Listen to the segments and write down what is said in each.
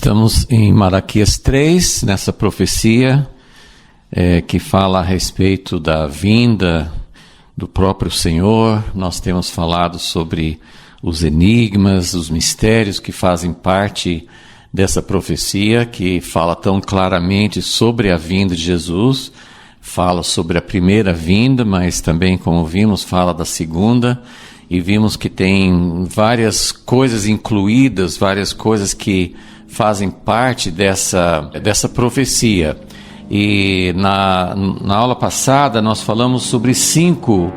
Estamos em Malaquias 3, nessa profecia que fala a respeito da vinda do próprio Senhor. Nós temos falado sobre os enigmas, os mistérios que fazem parte dessa profecia, que fala tão claramente sobre a vinda de Jesus. Fala sobre a primeira vinda, mas também, como vimos, fala da segunda. E vimos que tem várias coisas incluídas, várias coisas que fazem parte dessa profecia. E na aula passada nós falamos sobre 5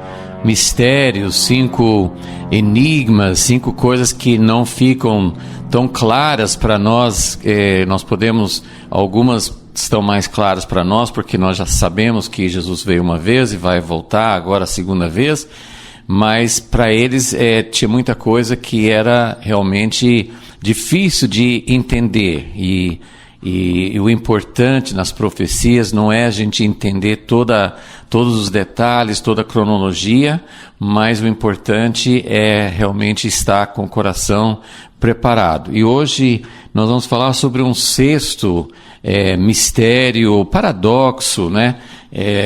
mistérios, 5 enigmas, 5 coisas que não ficam tão claras para nós. Nós podemos, algumas estão mais claras para nós, porque nós já sabemos que Jesus veio uma vez e vai voltar agora a segunda vez, mas para eles tinha muita coisa que era realmente difícil de entender, e o importante nas profecias não é a gente entender todos os detalhes, toda a cronologia, mas o importante é realmente estar com o coração preparado. E hoje nós vamos falar sobre um 6º mistério, paradoxo, né?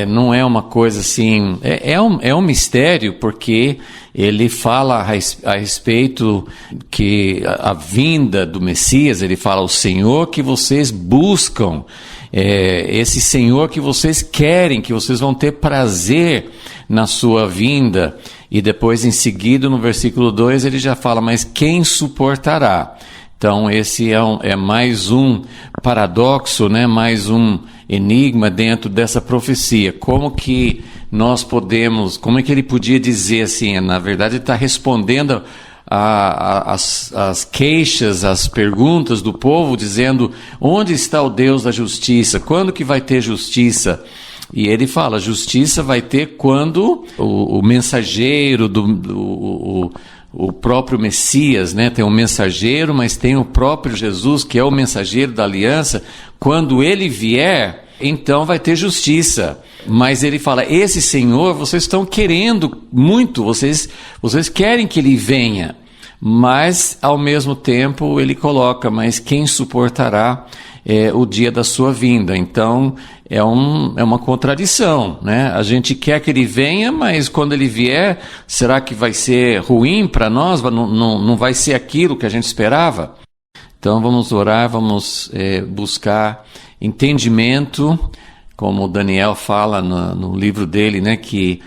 Não é uma coisa assim, é um mistério, porque ele fala a respeito que a vinda do Messias. Ele fala o Senhor que vocês buscam, esse Senhor que vocês querem, que vocês vão ter prazer na sua vinda. E depois, em seguida, no versículo 2, ele já fala, mas quem suportará? Então esse é mais um paradoxo, né? Mais um enigma dentro dessa profecia. Como que nós podemos, como é que ele podia dizer assim? Na verdade, ele está respondendo as queixas, as perguntas do povo, dizendo, onde está o Deus da justiça? Quando que vai ter justiça? E ele fala, justiça vai ter quando o mensageiro o próprio Messias, né? Tem um mensageiro, mas tem o próprio Jesus, que é o mensageiro da aliança. Quando ele vier, então vai ter justiça. Mas ele fala, esse Senhor, vocês estão querendo muito, vocês querem que ele venha. Mas, ao mesmo tempo, ele coloca, mas quem suportará o dia da sua vinda? Então, é uma contradição, né? A gente quer que ele venha, mas quando ele vier, será que vai ser ruim para nós? Não vai ser aquilo que a gente esperava? Então, vamos orar, vamos buscar entendimento, como Daniel fala no livro dele, né? Que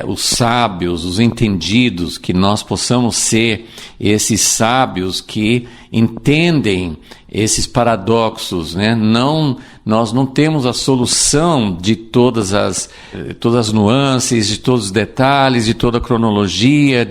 os sábios, os entendidos, que nós possamos ser esses sábios que entendem esses paradoxos, né? Nós não temos a solução de todas as nuances, de todos os detalhes, de toda a cronologia,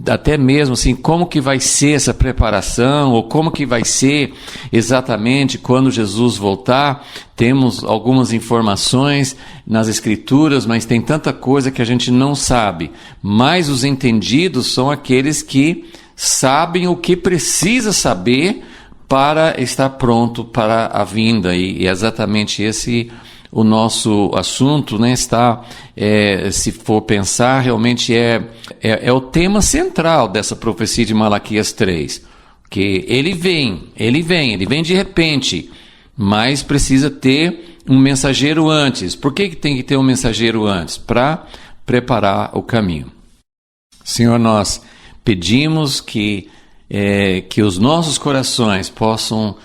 até mesmo assim, como que vai ser essa preparação, ou como que vai ser exatamente quando Jesus voltar. Temos algumas informações nas Escrituras, mas tem tanta coisa que a gente não sabe. Mas os entendidos são aqueles que sabem o que precisa saber para estar pronto para a vinda. E é exatamente esse o nosso assunto, né? Se for pensar, realmente é o tema central dessa profecia de Malaquias 3. Que ele vem de repente, mas precisa ter um mensageiro antes. Por que tem que ter um mensageiro antes? Para preparar o caminho. Senhor, nós pedimos que os nossos corações possam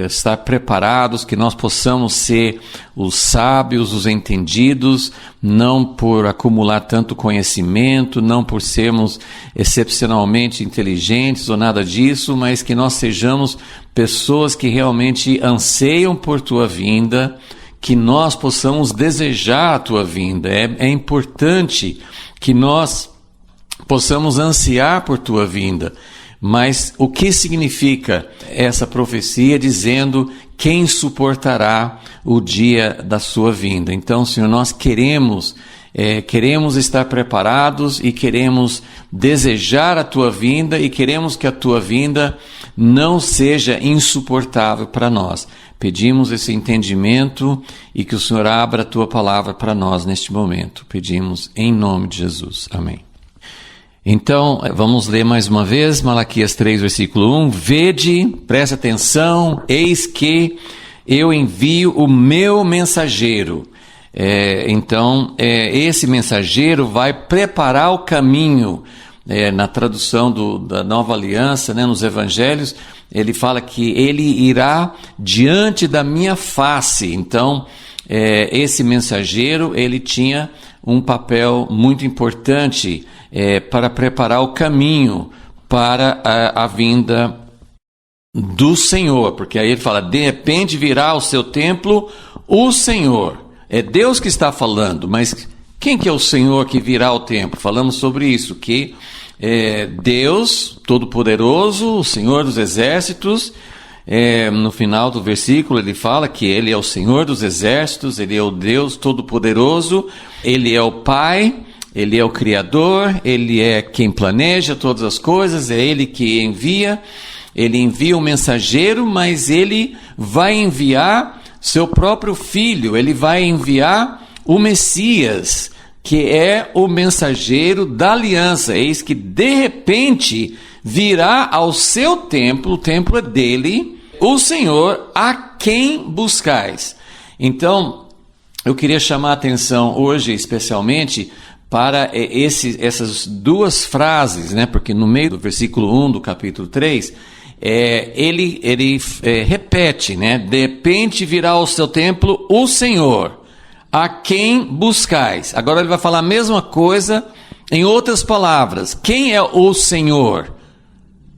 estar preparados, que nós possamos ser os sábios, os entendidos, não por acumular tanto conhecimento, não por sermos excepcionalmente inteligentes ou nada disso, mas que nós sejamos pessoas que realmente anseiam por Tua vinda, que nós possamos desejar a Tua vinda. É importante que nós possamos ansiar por Tua vinda. Mas o que significa essa profecia dizendo quem suportará o dia da sua vinda? Então, Senhor, nós queremos estar preparados e queremos desejar a Tua vinda e queremos que a Tua vinda não seja insuportável para nós. Pedimos esse entendimento e que o Senhor abra a Tua palavra para nós neste momento. Pedimos em nome de Jesus. Amém. Então, vamos ler mais uma vez, Malaquias 3, versículo 1. Vede, preste atenção, eis que eu envio o meu mensageiro. Esse mensageiro vai preparar o caminho. Na tradução da Nova Aliança, né, nos Evangelhos, ele fala que ele irá diante da minha face. Então, esse mensageiro, ele tinha um papel muito importante para preparar o caminho para a vinda do Senhor, porque aí ele fala, de repente virá ao seu templo o Senhor. É Deus que está falando, mas quem que é o Senhor que virá ao templo? Falamos sobre isso, que Deus Todo-Poderoso, o Senhor dos Exércitos. No final do versículo ele fala que Ele é o Senhor dos Exércitos, Ele é o Deus Todo-Poderoso, Ele é o Pai, Ele é o Criador, Ele é quem planeja todas as coisas, é Ele que envia. Ele envia um mensageiro, mas Ele vai enviar seu próprio Filho, Ele vai enviar o Messias, que é o mensageiro da aliança. Eis que de repente virá ao seu templo, o templo é dele, o Senhor a quem buscais. Então, eu queria chamar a atenção hoje, especialmente, para essas duas frases, né? Porque no meio do versículo 1 do capítulo 3, ele repete, né? De repente virá ao seu templo o Senhor, a quem buscais. Agora ele vai falar a mesma coisa em outras palavras. Quem é o Senhor?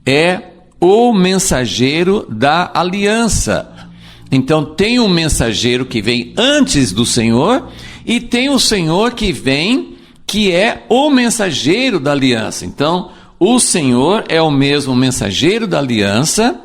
É o mensageiro da aliança. Então tem um mensageiro que vem antes do Senhor e tem o Senhor que vem, que é o mensageiro da aliança. Então o Senhor é o mesmo mensageiro da aliança,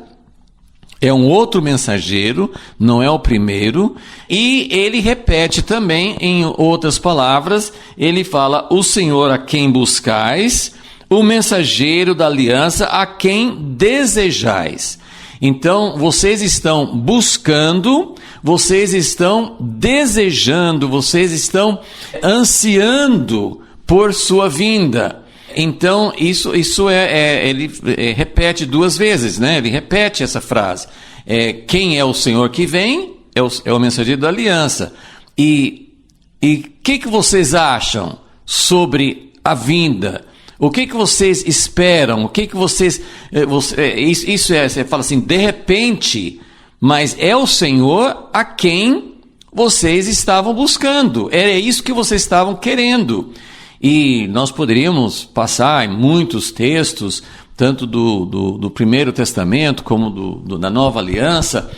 é um outro mensageiro, não é o primeiro, e ele repete também em outras palavras, ele fala, o Senhor a quem buscais, o mensageiro da aliança a quem desejais. Então, vocês estão buscando, vocês estão desejando, vocês estão ansiando por sua vinda. Então, isso ele repete duas vezes, né? Ele repete essa frase. Quem é o Senhor que vem? É o mensageiro da aliança. E que vocês acham sobre a vinda? O que vocês esperam? O que vocês... você fala assim, de repente, mas é o Senhor a quem vocês estavam buscando. Era isso que vocês estavam querendo. E nós poderíamos passar em muitos textos, tanto do Primeiro Testamento como da Nova Aliança,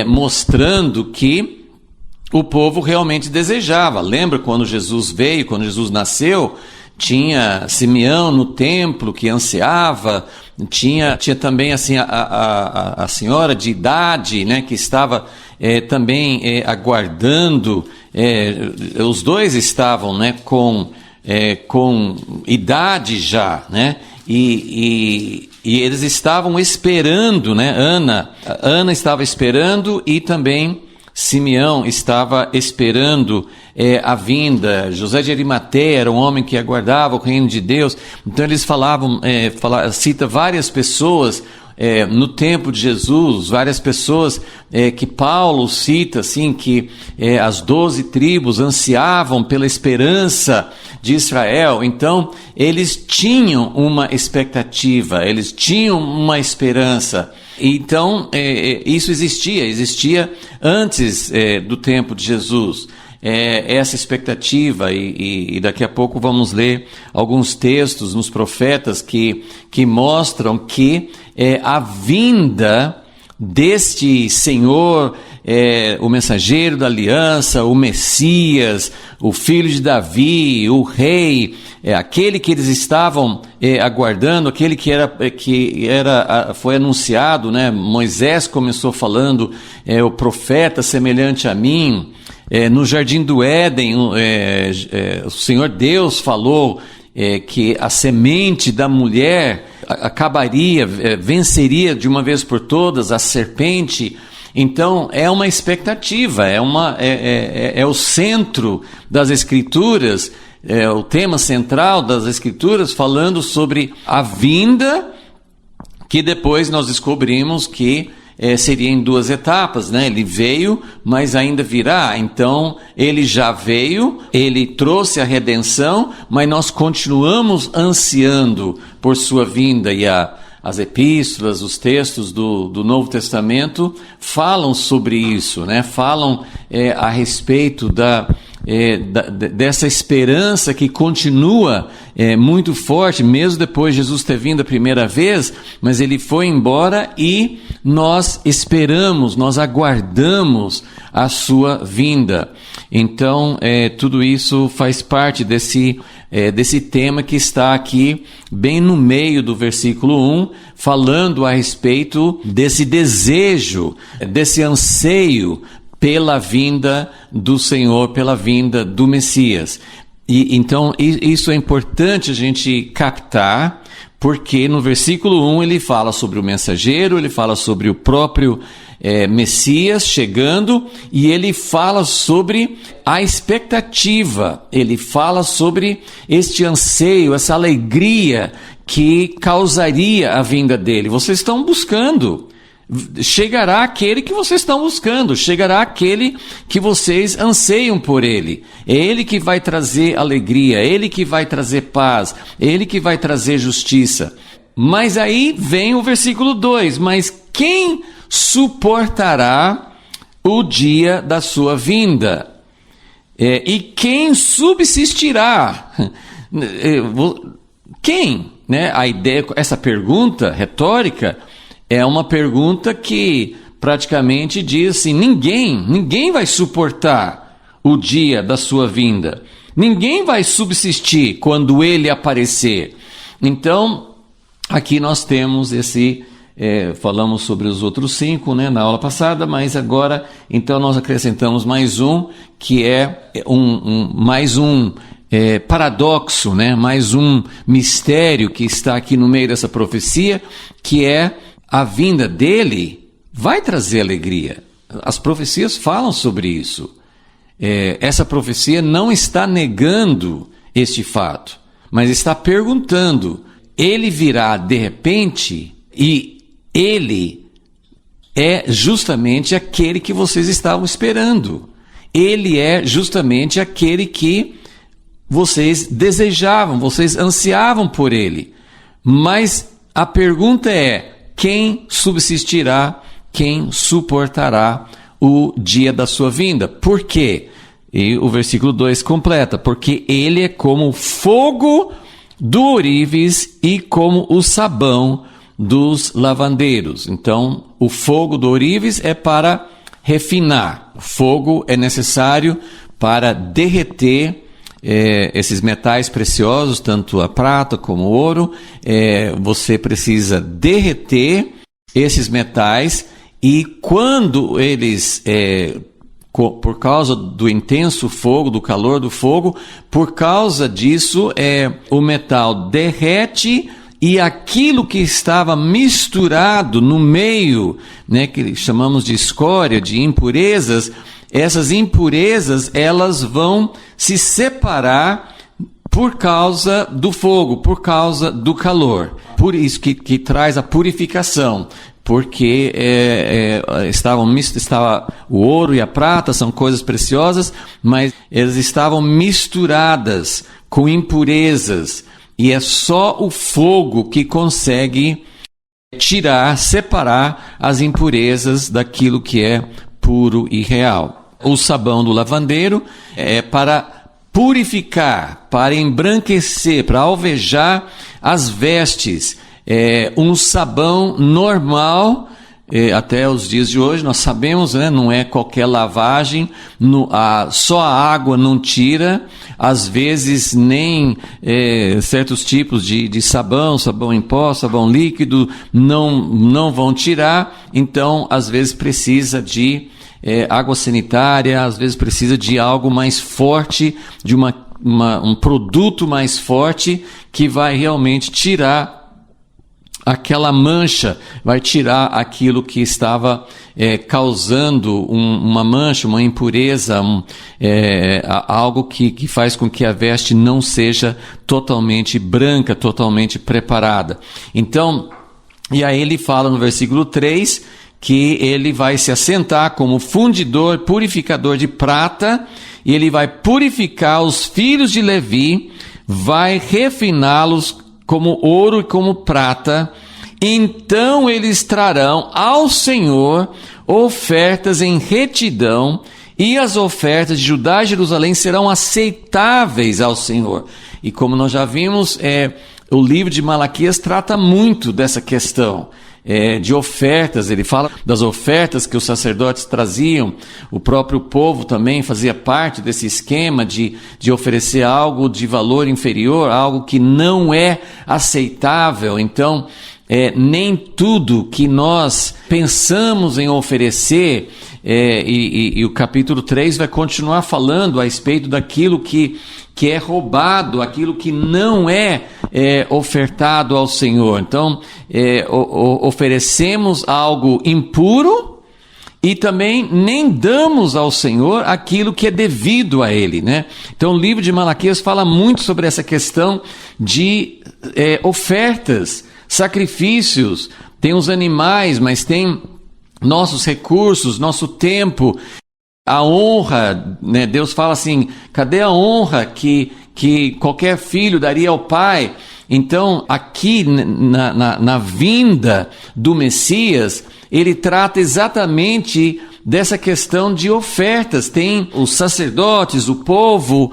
mostrando que o povo realmente desejava. Lembra quando Jesus veio, quando Jesus nasceu, tinha Simeão no templo que ansiava, tinha também assim, a senhora de idade, né, que estava também aguardando. Os dois estavam, né, com idade já, né? E eles estavam esperando, né? Ana estava esperando e também Simeão estava esperando a vinda. José de Arimateia era um homem que aguardava o reino de Deus. Então eles cita várias pessoas no tempo de Jesus, várias pessoas que Paulo cita, assim, que as 12 tribos ansiavam pela esperança de Israel. Então, eles tinham uma expectativa, eles tinham uma esperança. Então, isso existia antes do tempo de Jesus. Essa expectativa, e daqui a pouco vamos ler alguns textos nos profetas que mostram que a vinda deste Senhor, o mensageiro da aliança, o Messias, o filho de Davi, o rei, aquele que eles estavam aguardando, aquele foi anunciado, né? Moisés começou falando, o profeta semelhante a mim. No Jardim do Éden, o Senhor Deus falou que a semente da mulher acabaria, venceria de uma vez por todas a serpente. Então é uma expectativa, é o centro das Escrituras, o tema central das Escrituras, falando sobre a vinda, que depois nós descobrimos que seria em 2 etapas, né? Ele veio, mas ainda virá. Então, ele já veio, ele trouxe a redenção, mas nós continuamos ansiando por sua vinda. E as epístolas, os textos do Novo Testamento falam sobre isso, né? Falam a respeito dessa esperança que continua muito forte, mesmo depois de Jesus ter vindo a primeira vez, mas ele foi embora e nós esperamos, nós aguardamos a sua vinda. Então, tudo isso faz parte desse tema que está aqui bem no meio do versículo 1, falando a respeito desse desejo, desse anseio pela vinda do Senhor, pela vinda do Messias. E então isso é importante a gente captar, porque no versículo 1 ele fala sobre o mensageiro, ele fala sobre o próprio Messias chegando, e ele fala sobre a expectativa, ele fala sobre este anseio, essa alegria que causaria a vinda dele. Vocês estão buscando. Chegará aquele que vocês estão buscando, chegará aquele que vocês anseiam por ele. É ele que vai trazer alegria, é ele que vai trazer paz, é ele que vai trazer justiça. Mas aí vem o versículo 2, mas quem suportará o dia da sua vinda? E quem subsistirá? Quem? Né? A ideia, essa pergunta retórica, é uma pergunta que praticamente diz assim: ninguém vai suportar o dia da sua vinda. Ninguém vai subsistir quando ele aparecer. Então, aqui nós temos falamos sobre os outros 5, né, na aula passada, mas agora, então nós acrescentamos mais um, que é mais um paradoxo, né, mais um mistério que está aqui no meio dessa profecia, que é a vinda dele vai trazer alegria. As profecias falam sobre isso. Essa profecia não está negando este fato, mas está perguntando: ele virá de repente, e ele é justamente aquele que vocês estavam esperando. Ele é justamente aquele que vocês desejavam, vocês ansiavam por ele. Mas a pergunta é: quem subsistirá, quem suportará o dia da sua vinda? Por quê? E o versículo 2 completa: porque ele é como o fogo do ourives e como o sabão dos lavandeiros. Então, o fogo do ourives é para refinar. O fogo é necessário para derreter esses metais preciosos, tanto a prata como o ouro. Você precisa derreter esses metais, e quando eles, por causa do intenso fogo, do calor do fogo, por causa disso, o metal derrete, e aquilo que estava misturado no meio, né, que chamamos de escória, de impurezas, essas impurezas, elas vão se separar por causa do fogo, por causa do calor. Por isso que traz a purificação, porque estava o ouro e a prata, são coisas preciosas, mas elas estavam misturadas com impurezas, e é só o fogo que consegue separar as impurezas daquilo que é puro e real. O sabão do lavandeiro é para purificar, para embranquecer, para alvejar as vestes. Um sabão normal, até os dias de hoje, nós sabemos, né, não é qualquer lavagem, só a água não tira, às vezes nem certos tipos de sabão em pó, sabão líquido, não vão tirar. Então, às vezes precisa de água sanitária, às vezes precisa de algo mais forte, de um produto mais forte, que vai realmente tirar aquela mancha, vai tirar aquilo que estava causando uma mancha, uma impureza, algo que faz com que a veste não seja totalmente branca, totalmente preparada. Então, e aí ele fala no versículo 3 que ele vai se assentar como fundidor, purificador de prata, e ele vai purificar os filhos de Levi, vai refiná-los como ouro e como prata. Então eles trarão ao Senhor ofertas em retidão, e as ofertas de Judá e Jerusalém serão aceitáveis ao Senhor. E como nós já vimos, o livro de Malaquias trata muito dessa questão de ofertas. Ele fala das ofertas que os sacerdotes traziam. O próprio povo também fazia parte desse esquema de oferecer algo de valor inferior, algo que não é aceitável. Então, nem tudo que nós pensamos em oferecer, e o capítulo 3 vai continuar falando a respeito daquilo que é roubado, aquilo que não é ofertado ao Senhor. Então, oferecemos algo impuro e também nem damos ao Senhor aquilo que é devido a Ele, né? Então, o livro de Malaquias fala muito sobre essa questão de ofertas, sacrifícios. Tem os animais, mas tem nossos recursos, nosso tempo, a honra, né? Deus fala assim, cadê a honra que qualquer filho daria ao pai? Então, aqui na vinda do Messias, ele trata exatamente dessa questão de ofertas. Tem os sacerdotes, o povo,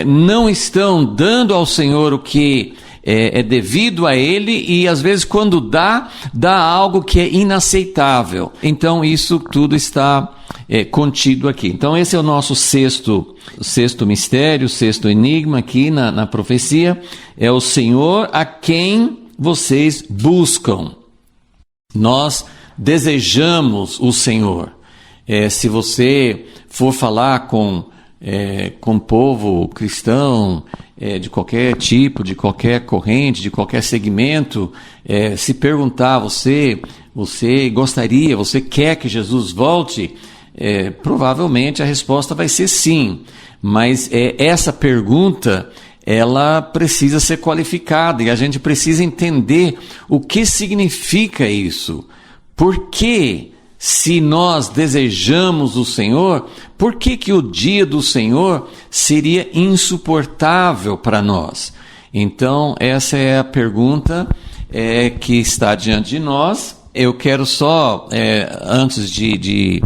não estão dando ao Senhor o que é devido a ele, e às vezes quando dá algo que é inaceitável. Então isso tudo está contido aqui. Então esse é o nosso sexto mistério, sexto enigma aqui na profecia. É o Senhor a quem vocês buscam. Nós desejamos o Senhor. Se você for falar com o povo cristão, de qualquer tipo, de qualquer corrente, de qualquer segmento, se perguntar, você gostaria, você quer que Jesus volte? Provavelmente a resposta vai ser sim, mas essa pergunta, ela precisa ser qualificada, e a gente precisa entender o que significa isso. Por que, se nós desejamos o Senhor, por que o dia do Senhor seria insuportável para nós? Então, essa é a pergunta que está diante de nós. Eu quero só, antes de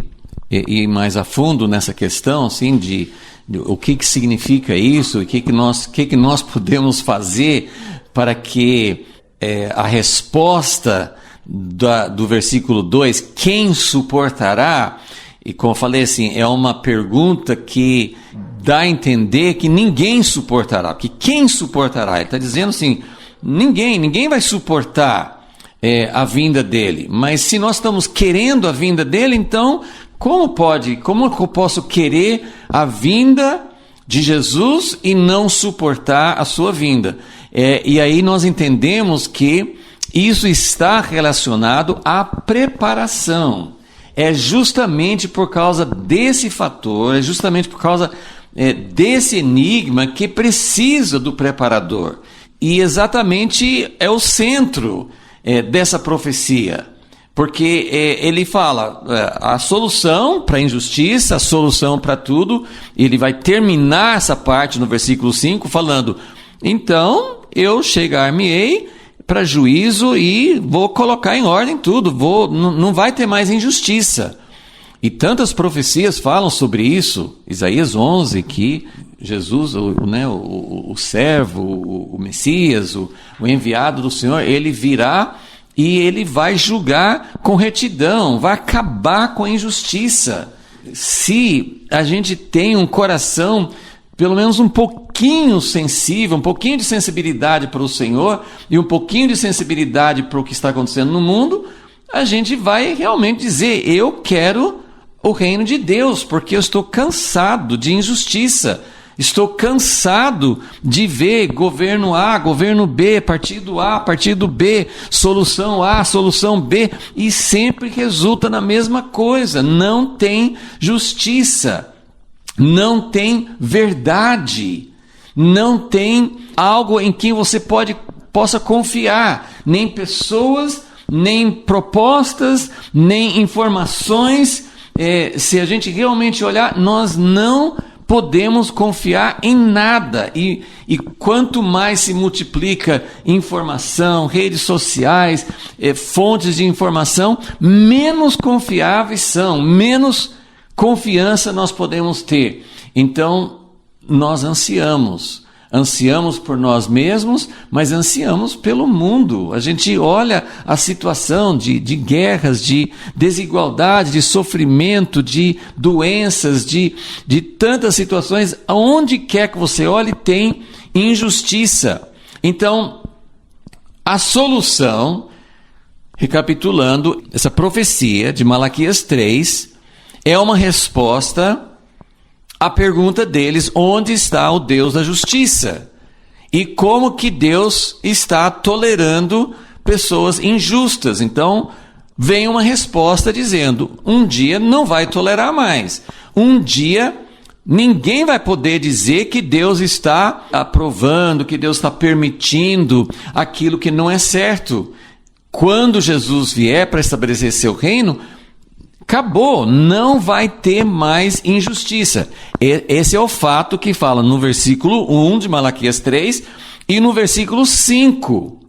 ir mais a fundo nessa questão, assim, de o que significa isso, e o que nós podemos fazer para que a resposta do versículo 2, quem suportará? E como eu falei assim, é uma pergunta que dá a entender que ninguém suportará, porque quem suportará? Ele está dizendo assim, ninguém vai suportar a vinda dele. Mas se nós estamos querendo a vinda dele, então como eu posso querer a vinda de Jesus e não suportar a sua vinda? E aí nós entendemos que isso está relacionado à preparação. É justamente por causa desse fator, é justamente por causa desse enigma que precisa do preparador. E exatamente é o centro dessa profecia. Porque ele fala a solução para a injustiça, a solução para tudo. Ele vai terminar essa parte no versículo 5 falando, então eu chegar-me-ei para juízo e vou colocar em ordem tudo, não vai ter mais injustiça. E tantas profecias falam sobre isso. Isaías 11, que Jesus, o servo, o Messias, o enviado do Senhor, ele virá e ele vai julgar com retidão, vai acabar com a injustiça. Se a gente tem um coração pelo menos um pouquinho sensível, um pouquinho de sensibilidade para o Senhor e um pouquinho de sensibilidade para o que está acontecendo no mundo, a gente vai realmente dizer, eu quero o reino de Deus, porque eu estou cansado de injustiça. Estou cansado de ver governo A, governo B, partido A, partido B, solução A, solução B, e sempre resulta na mesma coisa. Não tem justiça, não tem verdade, não tem algo em quem você possa confiar, nem pessoas, nem propostas, nem informações. Se a gente realmente olhar, nós não podemos confiar em nada, e quanto mais se multiplica informação, redes sociais, fontes de informação, menos confiáveis são, menos confiança nós podemos ter. Então, nós ansiamos por nós mesmos, mas ansiamos pelo mundo. A gente olha a situação de guerras, de desigualdade, de sofrimento, de doenças, de tantas situações. Aonde quer que você olhe, tem injustiça. Então, a solução, recapitulando, essa profecia de Malaquias 3 é uma resposta a pergunta deles: onde está o Deus da justiça? E como que Deus está tolerando pessoas injustas? Então, vem uma resposta dizendo: um dia não vai tolerar mais. Um dia ninguém vai poder dizer que Deus está aprovando, que Deus está permitindo aquilo que não é certo. Quando Jesus vier para estabelecer seu reino, acabou, não vai ter mais injustiça. Esse é o fato que fala no versículo 1 de Malaquias 3 e no versículo 5.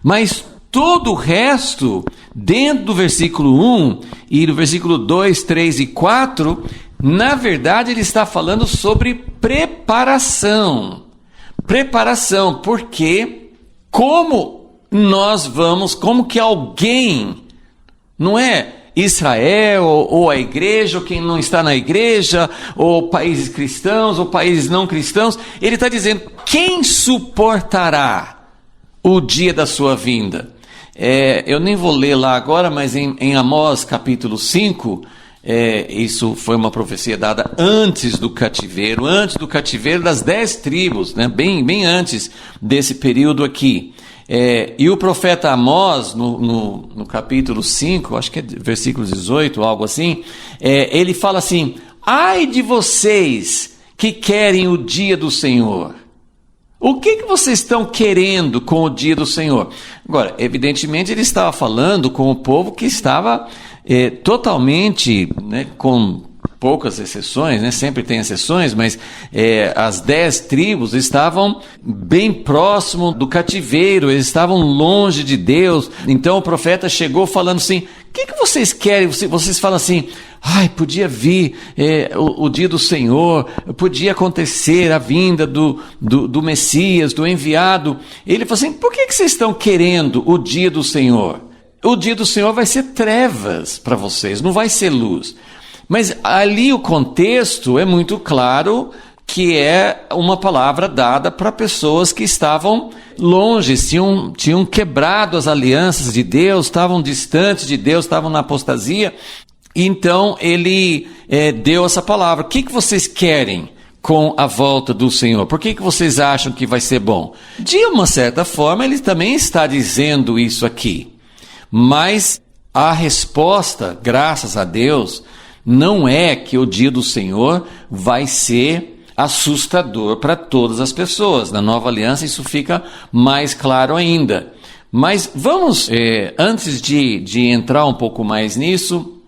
Mas todo o resto, dentro do versículo 1 e do versículo 2, 3 e 4, na verdade ele está falando sobre preparação. Preparação, porque como que alguém, não é Israel, ou a igreja, ou quem não está na igreja, ou países cristãos, ou países não cristãos, ele está dizendo: quem suportará o dia da sua vinda? Eu nem vou ler lá agora, mas em Amós capítulo 5, isso foi uma profecia dada antes do cativeiro das 10 tribos, né? bem antes desse período aqui. E o profeta Amós, no capítulo 5, acho que é versículo 18, algo assim, ele fala assim: ai de vocês que querem o dia do Senhor. O que vocês estão querendo com o dia do Senhor? Agora, evidentemente, ele estava falando com o povo que estava totalmente, né, com poucas exceções, né? Sempre tem exceções, mas as 10 tribos estavam bem próximo do cativeiro, eles estavam longe de Deus. Então o profeta chegou falando assim: o que vocês querem? Vocês falam assim: ai, podia vir o dia do Senhor, podia acontecer a vinda do Messias, do enviado. Ele falou assim: por que vocês estão querendo o dia do Senhor? O dia do Senhor vai ser trevas para vocês, não vai ser luz. Mas ali o contexto é muito claro que é uma palavra dada para pessoas que estavam longe, tinham quebrado as alianças de Deus, estavam distantes de Deus, estavam na apostasia. Então ele deu essa palavra: o que vocês querem com a volta do Senhor? Por que vocês acham que vai ser bom? De uma certa forma ele também está dizendo isso aqui, mas a resposta, graças a Deus, não é que o dia do Senhor vai ser assustador para todas as pessoas. Na Nova Aliança isso fica mais claro ainda. Mas vamos, antes de entrar um pouco mais nisso,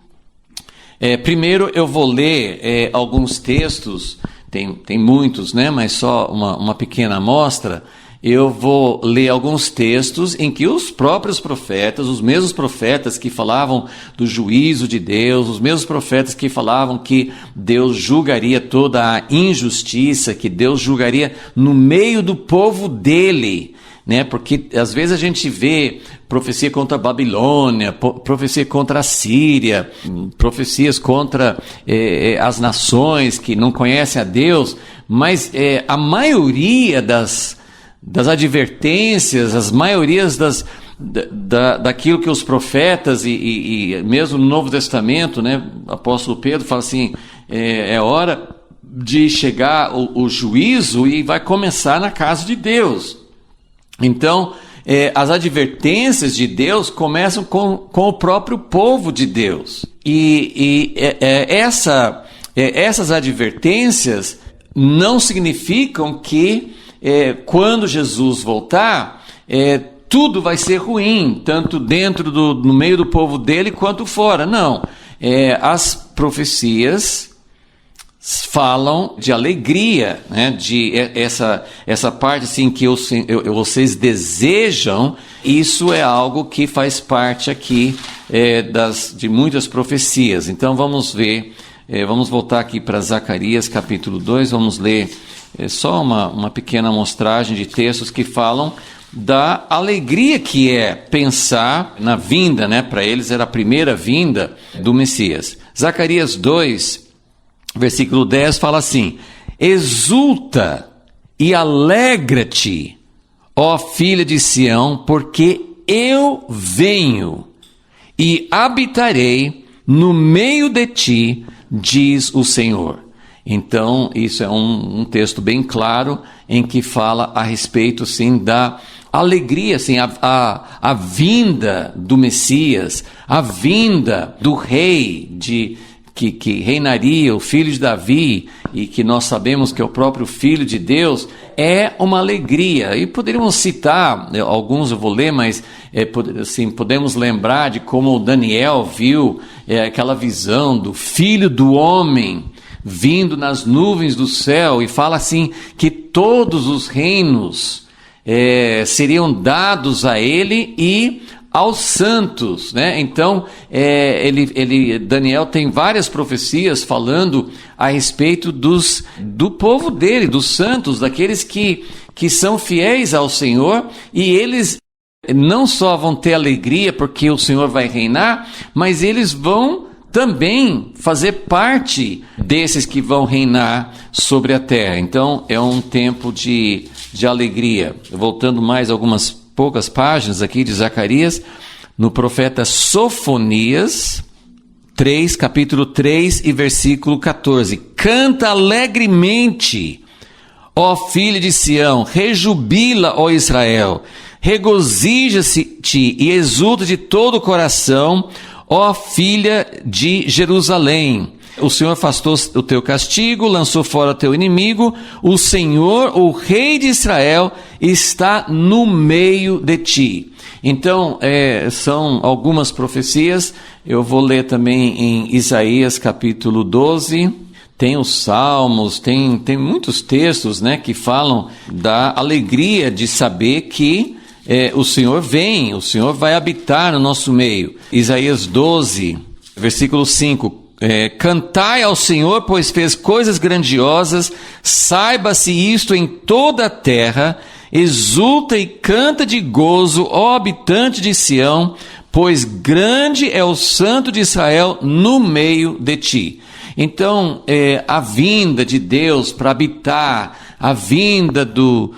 primeiro eu vou ler alguns textos, tem muitos, né? Mas só uma pequena amostra. Eu vou ler alguns textos em que os próprios profetas, os mesmos profetas que falavam do juízo de Deus, os mesmos profetas que falavam que Deus julgaria toda a injustiça, que Deus julgaria no meio do povo dele, né? Porque às vezes a gente vê profecia contra a Babilônia, profecia contra a Síria, profecias contra as nações que não conhecem a Deus, mas a maioria das advertências, as maiorias daquilo que os profetas e mesmo no Novo Testamento, né, o apóstolo Pedro fala assim: é hora de chegar o juízo e vai começar na casa de Deus. Então, as advertências de Deus começam com o próprio povo de Deus. Essas advertências não significam que quando Jesus voltar, tudo vai ser ruim, tanto no meio do povo dele quanto fora. Não. As profecias falam de alegria, né? De essa parte assim que vocês desejam. Isso é algo que faz parte aqui de muitas profecias. Então vamos ver, vamos voltar aqui para Zacarias capítulo 2, vamos ler só uma pequena amostragem de textos que falam da alegria que é pensar na vinda, né? Para eles era a primeira vinda do Messias. Zacarias 2, versículo 10 fala assim: exulta e alegra-te, ó filha de Sião, porque eu venho e habitarei no meio de ti, diz o Senhor. Então, isso é um texto bem claro em que fala a respeito, sim, da alegria, assim, a vinda do Messias, a vinda do rei que reinaria, o filho de Davi, e que nós sabemos que é o próprio Filho de Deus, é uma alegria. E poderíamos citar, alguns eu vou ler, mas assim, podemos lembrar de como Daniel viu aquela visão do Filho do Homem vindo nas nuvens do céu, e fala assim que todos os reinos seriam dados a ele e aos santos, né? Então, Daniel tem várias profecias falando a respeito do povo dele, dos santos, daqueles que são fiéis ao Senhor, e eles não só vão ter alegria porque o Senhor vai reinar, mas eles vão também fazer parte desses que vão reinar sobre a terra. Então, é um tempo de alegria. Voltando mais algumas poucas páginas aqui de Zacarias, no profeta Sofonias 3, capítulo 3 e versículo 14. Canta alegremente, ó filha de Sião, rejubila, ó Israel, regozija-te e exulta de todo o coração, ó filha de Jerusalém. O Senhor afastou o teu castigo, lançou fora o teu inimigo, o Senhor, o Rei de Israel, está no meio de ti. Então, são algumas profecias. Eu vou ler também em Isaías capítulo 12, tem os Salmos, tem muitos textos, né, que falam da alegria de saber que o Senhor vem, o Senhor vai habitar no nosso meio. Isaías 12, versículo 5. Cantai ao Senhor, pois fez coisas grandiosas, saiba-se isto em toda a terra, exulta e canta de gozo, ó habitante de Sião, pois grande é o Santo de Israel no meio de ti. Então, a vinda de Deus para habitar, a vinda do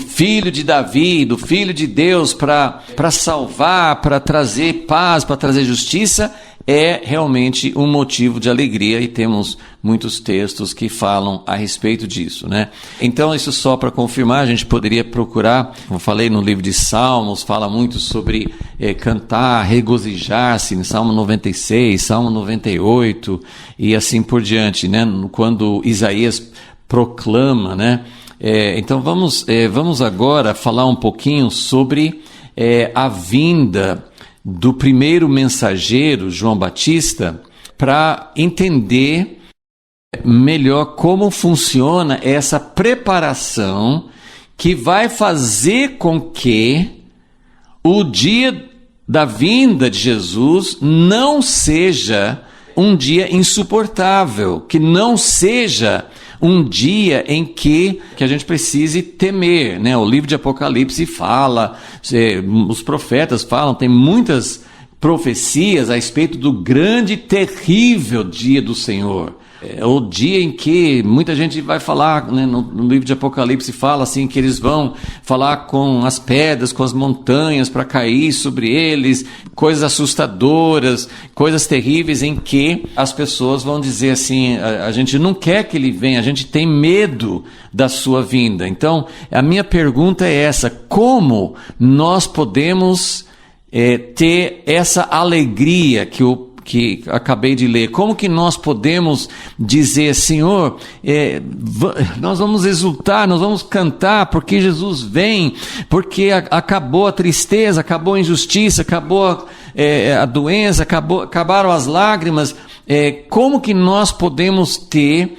Filho de Davi, do Filho de Deus para salvar, para trazer paz, para trazer justiça, é realmente um motivo de alegria, e temos muitos textos que falam a respeito disso, né? Então, isso só para confirmar, a gente poderia procurar, como falei no livro de Salmos, fala muito sobre cantar, regozijar-se, em Salmo 96, Salmo 98 e assim por diante, né? Quando Isaías proclama, né? Então vamos agora falar um pouquinho sobre a vinda do primeiro mensageiro, João Batista, para entender melhor como funciona essa preparação que vai fazer com que o dia da vinda de Jesus não seja um dia insuportável, que não seja um dia em que a gente precise temer, né? O livro de Apocalipse fala, os profetas falam, tem muitas profecias a respeito do grande e terrível dia do Senhor, É o dia em que muita gente vai falar, né, no livro de Apocalipse fala assim, que eles vão falar com as pedras, com as montanhas para cair sobre eles, coisas assustadoras, coisas terríveis em que as pessoas vão dizer assim, a gente não quer que ele venha, a gente tem medo da sua vinda. Então, a minha pergunta é essa: como nós podemos ter essa alegria que acabei de ler? Como que nós podemos dizer, Senhor, nós vamos exultar, nós vamos cantar, porque Jesus vem, porque acabou a tristeza, acabou a injustiça, acabou a doença, acabaram as lágrimas. Como que nós podemos ter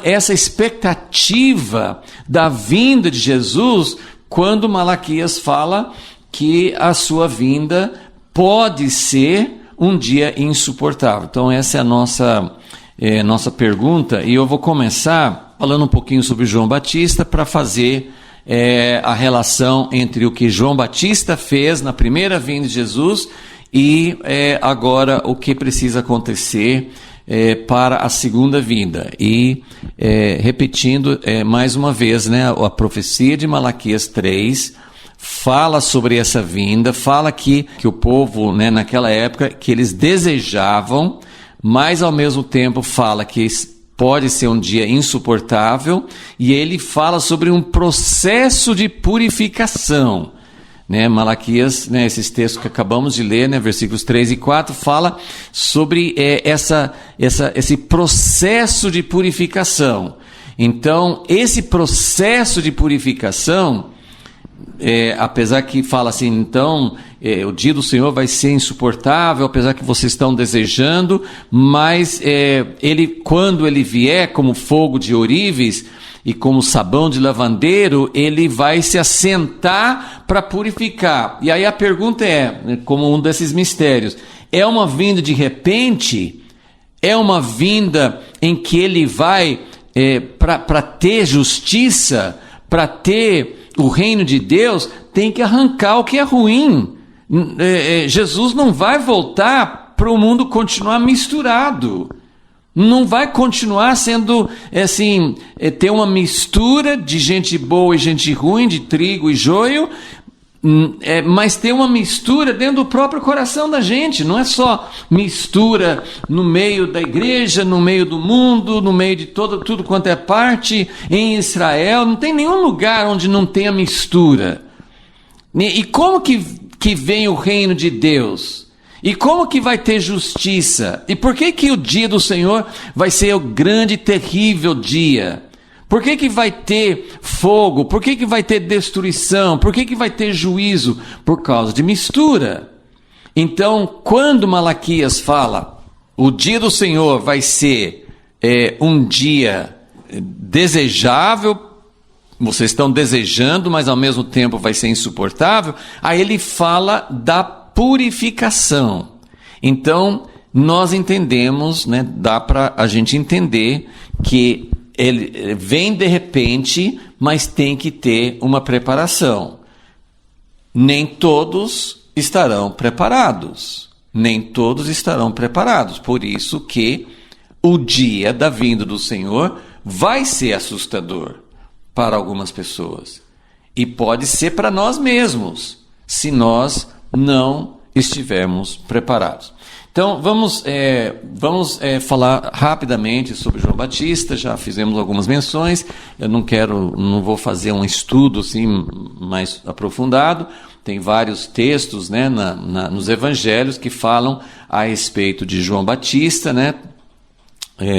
essa expectativa da vinda de Jesus, quando Malaquias fala que a sua vinda pode ser um dia insuportável? Então essa é a nossa pergunta, e eu vou começar falando um pouquinho sobre João Batista para fazer a relação entre o que João Batista fez na primeira vinda de Jesus e agora o que precisa acontecer para a segunda vinda. E repetindo mais uma vez, né, a profecia de Malaquias 3 fala sobre essa vinda, fala que o povo, né, naquela época, que eles desejavam, mas ao mesmo tempo fala que pode ser um dia insuportável, e ele fala sobre um processo de purificação. Né, Malaquias, né, esses textos que acabamos de ler, né, versículos 3 e 4, fala sobre esse processo de purificação. Então, esse processo de purificação, apesar que fala assim, então, o dia do Senhor vai ser insuportável, apesar que vocês estão desejando, mas quando ele vier como fogo de ourives e como sabão de lavandeiro, ele vai se assentar para purificar. E aí a pergunta como um desses mistérios, é uma vinda de repente? É uma vinda em que ele vai para ter justiça, para ter o reino de Deus? Tem que arrancar o que é ruim. Jesus não vai voltar para o mundo continuar misturado. Não vai continuar sendo assim, ter uma mistura de gente boa e gente ruim, de trigo e joio, mas ter uma mistura dentro do próprio coração da gente. Não é só mistura no meio da igreja, no meio do mundo, no meio de tudo quanto é parte, em Israel. Não tem nenhum lugar onde não tenha mistura. E como que vem o reino de Deus? E como que vai ter justiça? E por que o dia do Senhor vai ser o grande e terrível dia? Por que vai ter fogo? Por que vai ter destruição? Por que vai ter juízo? Por causa de mistura. Então, quando Malaquias fala, o dia do Senhor vai ser um dia desejável, vocês estão desejando, mas ao mesmo tempo vai ser insuportável, aí ele fala da purificação. Então, nós entendemos, né, dá para a gente entender que ele vem de repente, mas tem que ter uma preparação. Nem todos estarão preparados. Nem todos estarão preparados. Por isso que o dia da vinda do Senhor vai ser assustador para algumas pessoas. E pode ser para nós mesmos, se nós não estivermos preparados. Então, vamos falar rapidamente sobre João Batista. Já fizemos algumas menções. Eu não vou fazer um estudo assim mais aprofundado. Tem vários textos, né, nos evangelhos que falam a respeito de João Batista, né?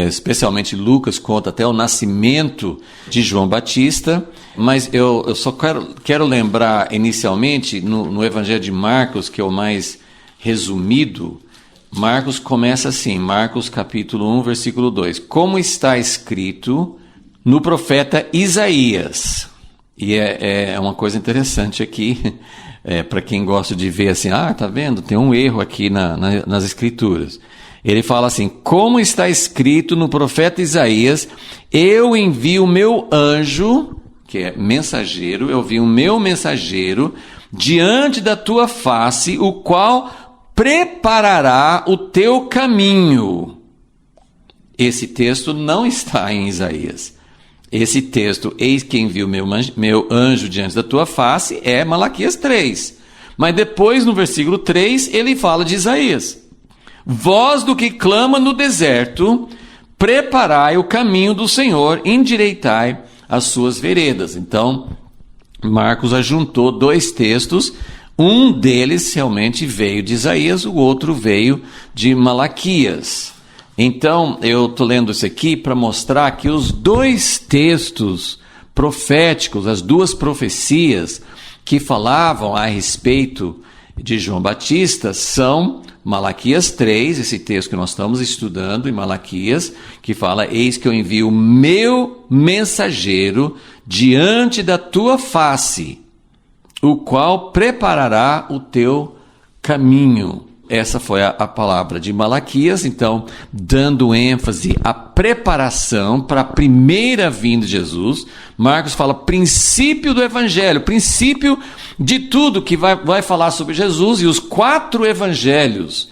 Especialmente Lucas conta até o nascimento de João Batista, mas eu só quero lembrar inicialmente no Evangelho de Marcos, que é o mais resumido. Marcos começa assim, Marcos capítulo 1, versículo 2. Como está escrito no profeta Isaías. E é uma coisa interessante aqui, para quem gosta de ver assim, tá vendo? Tem um erro aqui nas escrituras. Ele fala assim, como está escrito no profeta Isaías, eu envio o meu anjo, que é mensageiro, eu envio o meu mensageiro diante da tua face, o qual preparará o teu caminho. Esse texto não está em Isaías. Esse texto, eis que envio meu anjo diante da tua face, é Malaquias 3. Mas depois, no versículo 3, ele fala de Isaías. Voz do que clama no deserto, preparai o caminho do Senhor, endireitai as suas veredas. Então, Marcos ajuntou dois textos. Um deles realmente veio de Isaías, o outro veio de Malaquias. Então, eu estou lendo isso aqui para mostrar que os dois textos proféticos, as duas profecias que falavam a respeito de João Batista são Malaquias 3, esse texto que nós estamos estudando em Malaquias, que fala: eis que eu envio o meu mensageiro diante da tua face, o qual preparará o teu caminho. Essa foi a palavra de Malaquias, então, dando ênfase à preparação para a primeira vinda de Jesus. Marcos fala princípio do evangelho, princípio de tudo que vai falar sobre Jesus, e os quatro evangelhos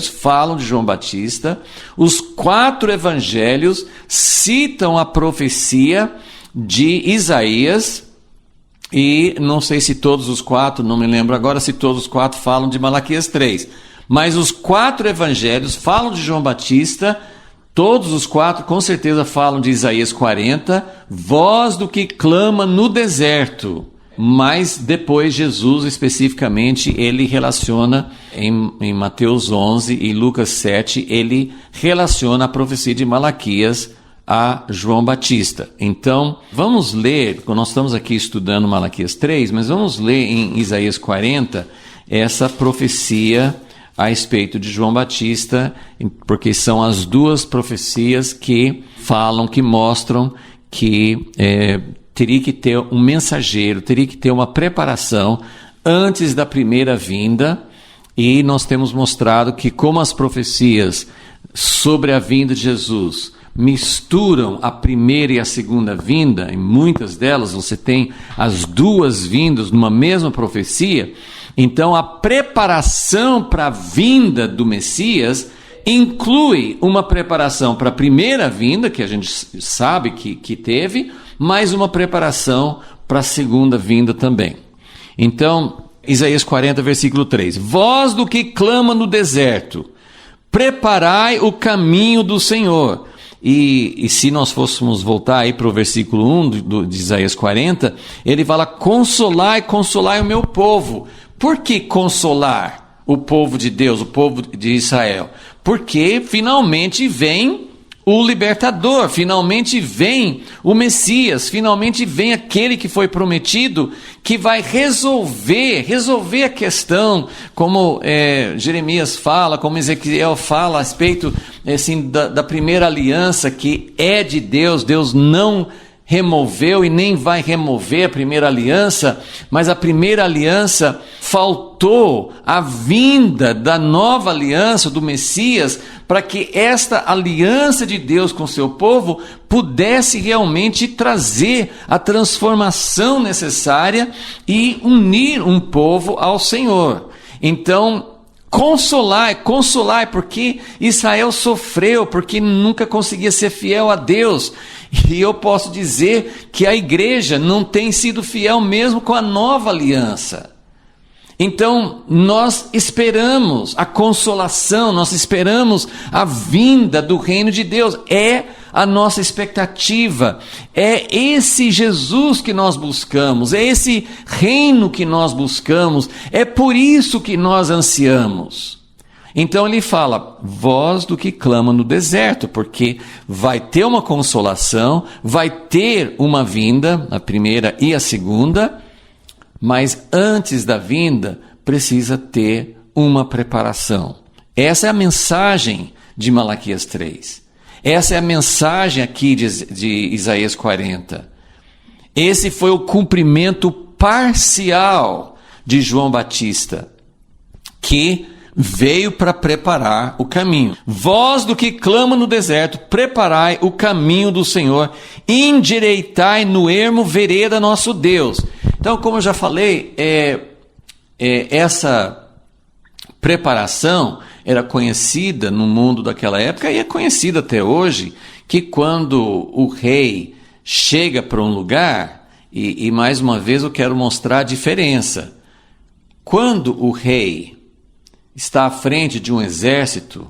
falam de João Batista, os quatro evangelhos citam a profecia de Isaías. E não sei se todos os quatro, não me lembro agora se todos os quatro falam de Malaquias 3. Mas os quatro evangelhos falam de João Batista, todos os quatro com certeza falam de Isaías 40, voz do que clama no deserto. Mas depois Jesus especificamente, ele relaciona em Mateus 11 e Lucas 7, ele relaciona a profecia de Malaquias a João Batista. Então, vamos ler, nós estamos aqui estudando Malaquias 3, mas vamos ler em Isaías 40 essa profecia a respeito de João Batista, porque são as duas profecias que falam, que mostram que teria que ter um mensageiro, teria que ter uma preparação antes da primeira vinda, e nós temos mostrado que como as profecias sobre a vinda de Jesus misturam a primeira e a segunda vinda, em muitas delas você tem as duas vindas numa mesma profecia, então a preparação para a vinda do Messias inclui uma preparação para a primeira vinda, que a gente sabe que teve, mas uma preparação para a segunda vinda também. Então, Isaías 40, versículo 3, voz do que clama no deserto, preparai o caminho do Senhor. E se nós fôssemos voltar aí para o versículo 1 de Isaías 40, ele fala: consolai o meu povo. Por que consolar o povo de Deus, o povo de Israel? Porque finalmente vem o libertador, finalmente vem o Messias, finalmente vem aquele que foi prometido, que vai resolver a questão, como Jeremias fala, como Ezequiel fala a respeito assim, da primeira aliança que é de Deus. Deus não removeu e nem vai remover a primeira aliança, mas a primeira aliança faltou a vinda da nova aliança, do Messias, para que esta aliança de Deus com o seu povo pudesse realmente trazer a transformação necessária e unir um povo ao Senhor. Então, consolai, porque Israel sofreu, porque nunca conseguia ser fiel a Deus. E eu posso dizer que a igreja não tem sido fiel mesmo com a nova aliança. Então, nós esperamos a consolação, nós esperamos a vinda do reino de Deus. É a nossa expectativa, é esse Jesus que nós buscamos, é esse reino que nós buscamos, é por isso que nós ansiamos. Então ele fala, voz do que clama no deserto, porque vai ter uma consolação, vai ter uma vinda, a primeira e a segunda, mas antes da vinda precisa ter uma preparação. Essa é a mensagem de Malaquias 3. Essa é a mensagem aqui de Isaías 40. Esse foi o cumprimento parcial de João Batista, que veio para preparar o caminho. Voz do que clama no deserto, preparai o caminho do Senhor, endireitai no ermo vereda nosso Deus. Então, como eu já falei, essa preparação, era conhecida no mundo daquela época e é conhecida até hoje, que quando o rei chega para um lugar, e mais uma vez eu quero mostrar a diferença. Quando o rei está à frente de um exército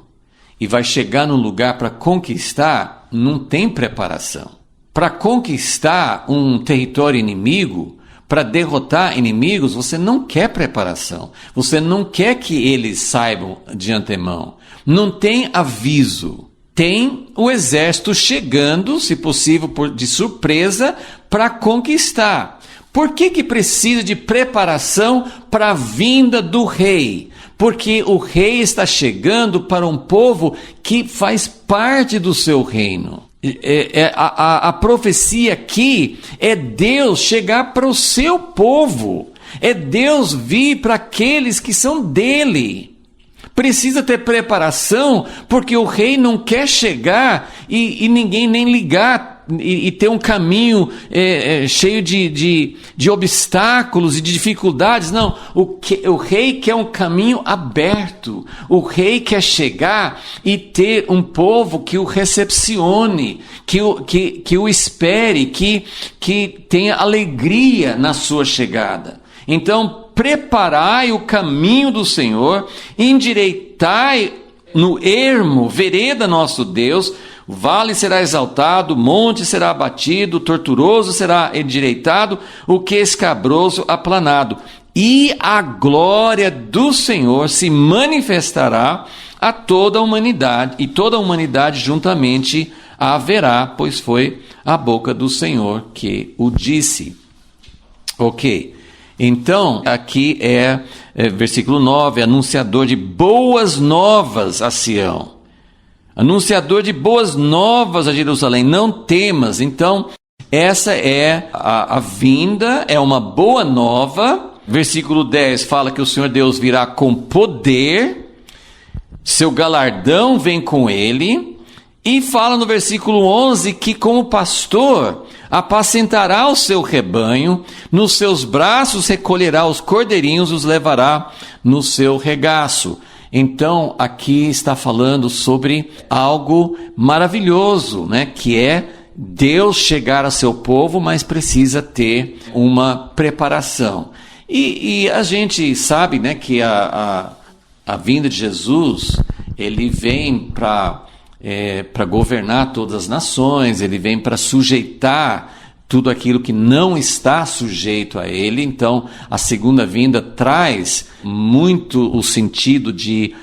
e vai chegar num lugar para conquistar, não tem preparação. Para conquistar um território inimigo, para derrotar inimigos, você não quer preparação. Você não quer que eles saibam de antemão. Não tem aviso. Tem o exército chegando, se possível de surpresa, para conquistar. Por que precisa de preparação para a vinda do rei? Porque o rei está chegando para um povo que faz parte do seu reino. A profecia aqui é Deus chegar para o seu povo. É Deus vir para aqueles que são dele. Precisa ter preparação, porque o rei não quer chegar e ninguém nem ligar e ter um caminho cheio de obstáculos e de dificuldades. Não, o rei quer um caminho aberto. O rei quer chegar e ter um povo que o recepcione, que o espere, que tenha alegria na sua chegada. Então, preparai o caminho do Senhor, endireitai no ermo, vereda nosso Deus. O vale será exaltado, o monte será abatido, o torturoso será endireitado, o que é escabroso aplanado. E a glória do Senhor se manifestará a toda a humanidade, e toda a humanidade juntamente a verá, pois foi a boca do Senhor que o disse. Ok. Então, aqui versículo 9, anunciador de boas novas a Sião. Anunciador de boas novas a Jerusalém, não temas. Então, essa é a vinda, é uma boa nova. Versículo 10 fala que o Senhor Deus virá com poder, seu galardão vem com ele. E fala no versículo 11 que como pastor apacentará o seu rebanho, nos seus braços recolherá os cordeirinhos, os levará no seu regaço. Então, aqui está falando sobre algo maravilhoso, né? Que é Deus chegar a seu povo, mas precisa ter uma preparação. E a gente sabe, né, que a vinda de Jesus, ele vem para governar todas as nações, ele vem para sujeitar tudo aquilo que não está sujeito a ele. Então, a segunda vinda traz muito o sentido de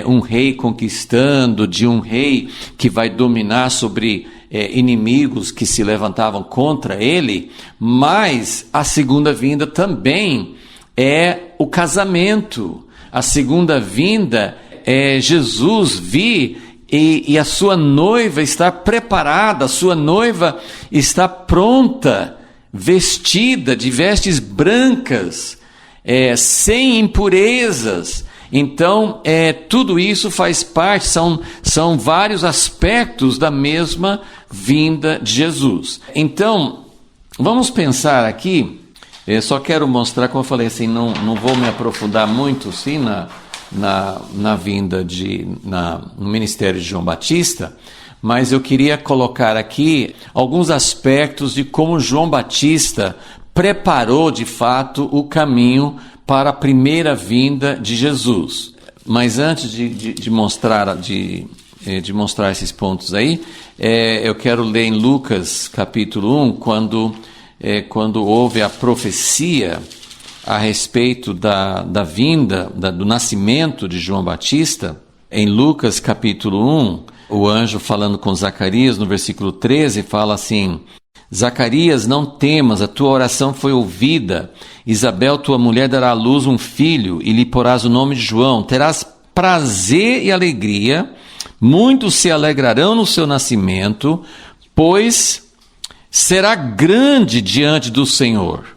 um rei conquistando, de um rei que vai dominar sobre inimigos que se levantavam contra ele, mas a segunda vinda também é o casamento. A segunda vinda é Jesus vir e a sua noiva está preparada, a sua noiva está pronta, vestida de vestes brancas, sem impurezas. Então, tudo isso faz parte, são vários aspectos da mesma vinda de Jesus. Então, vamos pensar aqui, só quero mostrar, como eu falei assim, não vou me aprofundar muito sim, na vinda no ministério de João Batista, mas eu queria colocar aqui alguns aspectos de como João Batista preparou de fato o caminho para a primeira vinda de Jesus. Mas antes de mostrar esses pontos aí, eu quero ler em Lucas capítulo 1, quando houve a profecia a respeito da vinda, do nascimento de João Batista. Em Lucas capítulo 1, o anjo falando com Zacarias, no versículo 13, fala assim: Zacarias, não temas, a tua oração foi ouvida. Isabel, tua mulher, dará à luz um filho, e lhe porás o nome de João. Terás prazer e alegria, muitos se alegrarão no seu nascimento, pois será grande diante do Senhor.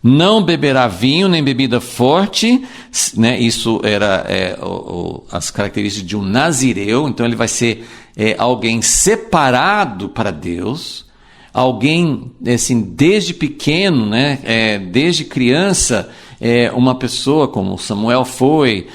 Não beberá vinho nem bebida forte, né? Isso era as características de um nazireu. Então ele vai ser alguém separado para Deus, alguém, assim, desde pequeno, né, desde criança, uma pessoa como Samuel foi,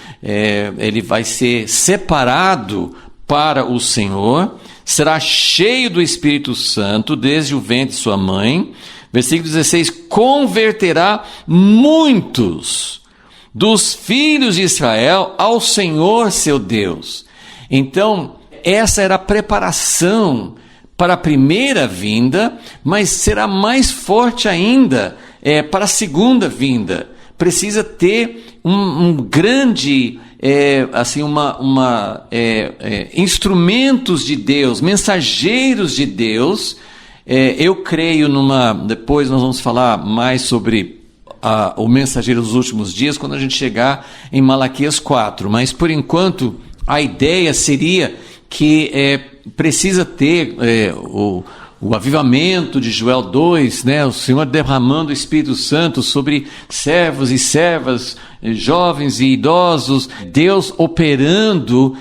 ele vai ser separado para o Senhor, será cheio do Espírito Santo desde o ventre de sua mãe. Versículo 16, converterá muitos dos filhos de Israel ao Senhor seu Deus. Então, essa era a preparação para a primeira vinda, mas será mais forte ainda para a segunda vinda. Precisa ter um grande, instrumentos de Deus, mensageiros de Deus. Eu creio depois nós vamos falar mais sobre o mensageiro dos últimos dias, quando a gente chegar em Malaquias 4, mas por enquanto a ideia seria que precisa ter o avivamento de Joel 2, né? O Senhor derramando o Espírito Santo sobre servos e servas, jovens e idosos, Deus operando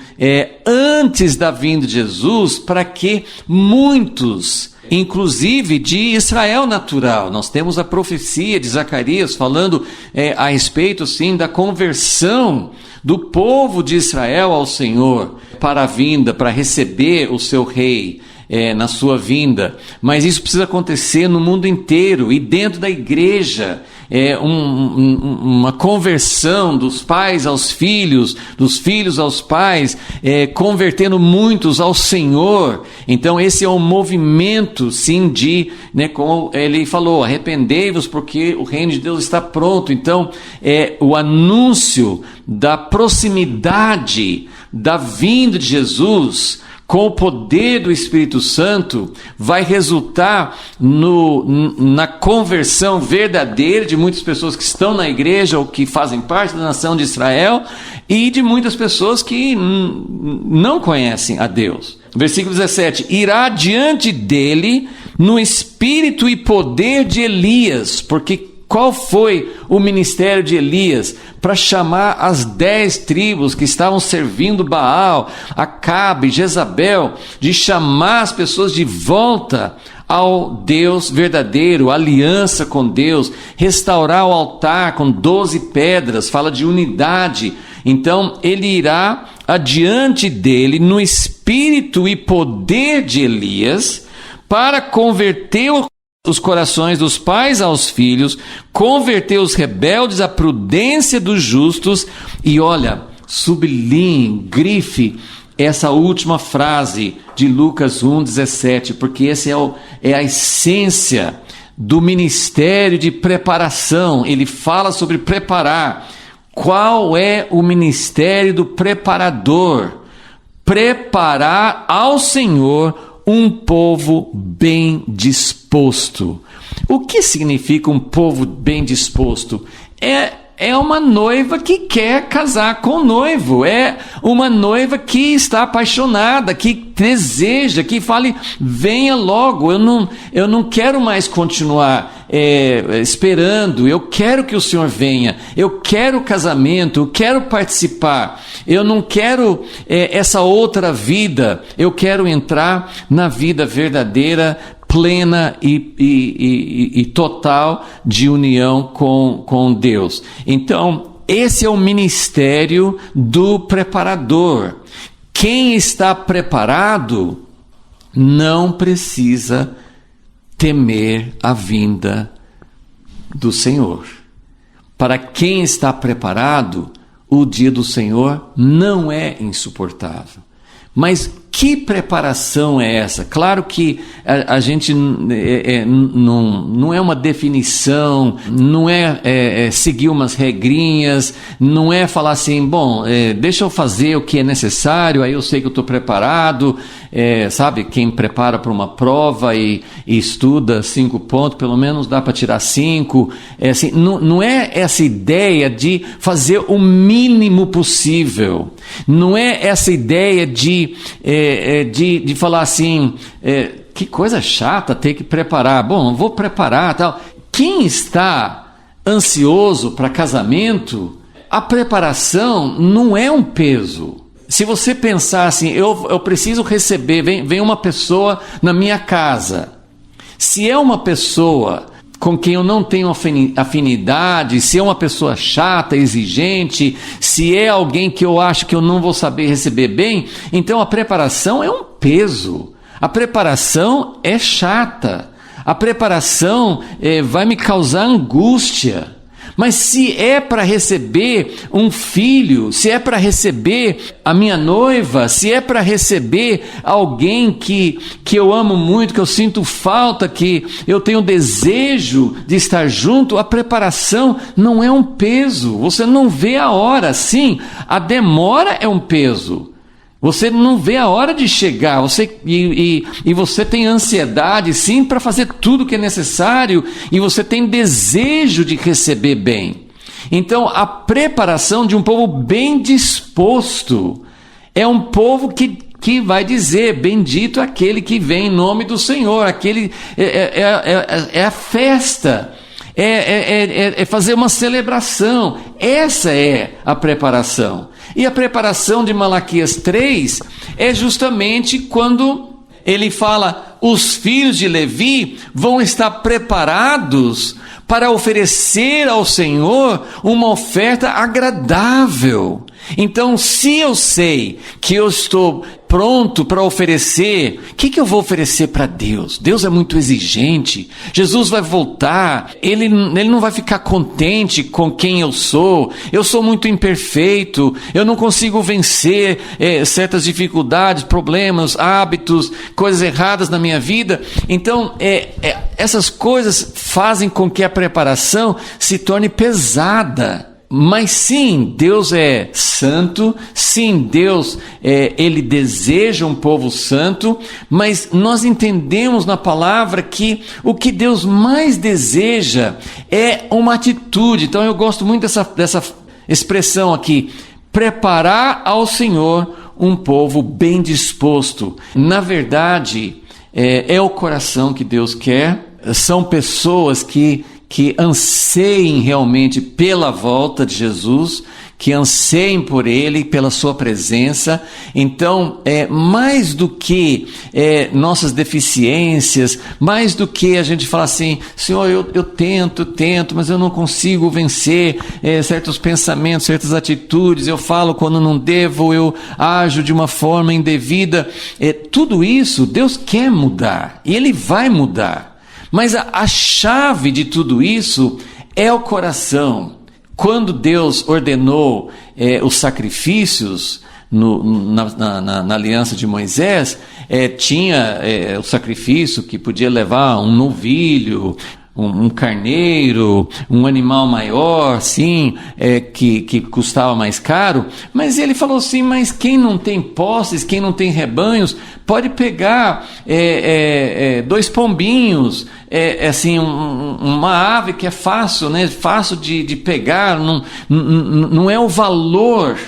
antes da vinda de Jesus, para que muitos, inclusive de Israel natural, nós temos a profecia de Zacarias falando a respeito, sim, da conversão do povo de Israel ao Senhor para a vinda, para receber o seu rei na sua vinda. Mas isso precisa acontecer no mundo inteiro e dentro da igreja. Uma conversão dos pais aos filhos, dos filhos aos pais, convertendo muitos ao Senhor. Então esse é um movimento, sim, como ele falou, arrependei-vos porque o reino de Deus está pronto. Então o anúncio da proximidade da vinda de Jesus com o poder do Espírito Santo, vai resultar na conversão verdadeira de muitas pessoas que estão na igreja ou que fazem parte da nação de Israel e de muitas pessoas que não conhecem a Deus. Versículo 17, irá diante dele no espírito e poder de Elias, porque qual foi o ministério de Elias? Para chamar as 10 tribos que estavam servindo Baal, Acabe, Jezabel, de chamar as pessoas de volta ao Deus verdadeiro, aliança com Deus, restaurar o altar com 12 pedras, fala de unidade. Então ele irá adiante dele no espírito e poder de Elias para converter os corações dos pais aos filhos, converter os rebeldes à prudência dos justos. E olha, sublinhe, grife essa última frase de Lucas 1,17, porque essa é a essência do ministério de preparação. Ele fala sobre preparar. Qual é o ministério do preparador? Preparar ao Senhor um povo bem disposto. O que significa um povo bem disposto? É uma noiva que quer casar com o noivo, é uma noiva que está apaixonada, que deseja, que fale, venha logo, eu não quero mais continuar esperando, eu quero que o Senhor venha, eu quero casamento, eu quero participar, eu não quero essa outra vida, eu quero entrar na vida verdadeira, plena e total de união com Deus. Então, esse é o ministério do preparador. Quem está preparado não precisa temer a vinda do Senhor. Para quem está preparado, o dia do Senhor não é insuportável. Mas que preparação é essa? Claro que a gente não é uma definição, não é seguir umas regrinhas, não é falar assim, bom, deixa eu fazer o que é necessário, aí eu sei que eu estou preparado, sabe, quem prepara para uma prova e estuda 5 pontos, pelo menos dá para tirar 5, assim, não é essa ideia de fazer o mínimo possível, não é essa ideia de falar assim, que coisa chata ter que preparar, bom, vou preparar tal. Quem está ansioso para casamento, a preparação não é um peso. Se você pensar assim, eu preciso receber, vem uma pessoa na minha casa, Se é uma pessoa com quem eu não tenho afinidade, se é uma pessoa chata, exigente, se é alguém que eu acho que eu não vou saber receber bem, então a preparação é um peso. A preparação é chata. A preparação vai me causar angústia. Mas se é para receber um filho, se é para receber a minha noiva, se é para receber alguém que eu amo muito, que eu sinto falta, que eu tenho desejo de estar junto, a preparação não é um peso. Você não vê a hora. Sim, a demora é um peso. Você não vê a hora de chegar, e você tem ansiedade, sim, para fazer tudo que é necessário, e você tem desejo de receber bem. Então, a preparação de um povo bem disposto é um povo que vai dizer, bendito aquele que vem em nome do Senhor, aquele é a festa. É fazer uma celebração. Essa é a preparação. E a preparação de Malaquias 3 é justamente quando ele fala: os filhos de Levi vão estar preparados para oferecer ao Senhor uma oferta agradável. Então, se eu sei que eu estou pronto para oferecer, o que eu vou oferecer para Deus? Deus é muito exigente, Jesus vai voltar, ele não vai ficar contente com quem eu sou muito imperfeito, eu não consigo vencer certas dificuldades, problemas, hábitos, coisas erradas na minha vida. Então, essas coisas fazem com que a preparação se torne pesada. Mas sim, Deus é santo, sim, Deus ele deseja um povo santo, mas nós entendemos na palavra que o que Deus mais deseja é uma atitude. Então eu gosto muito dessa expressão aqui: preparar ao Senhor um povo bem disposto. Na verdade, é o coração que Deus quer, são pessoas que anseiem realmente pela volta de Jesus, que anseiem por Ele, pela Sua presença. Então, mais do que nossas deficiências, mais do que a gente falar assim: Senhor, eu tento, mas eu não consigo vencer certos pensamentos, certas atitudes, eu falo quando não devo, eu ajo de uma forma indevida. Tudo isso Deus quer mudar, e Ele vai mudar. Mas a chave de tudo isso é o coração. Quando Deus ordenou os sacrifícios na aliança de Moisés, tinha o sacrifício que podia levar um novilho, um carneiro, um animal maior, sim, que custava mais caro. Mas ele falou assim: mas quem não tem posses, quem não tem rebanhos, pode pegar 2 pombinhos, assim, uma ave que é fácil, né? Fácil de pegar, não é o valor.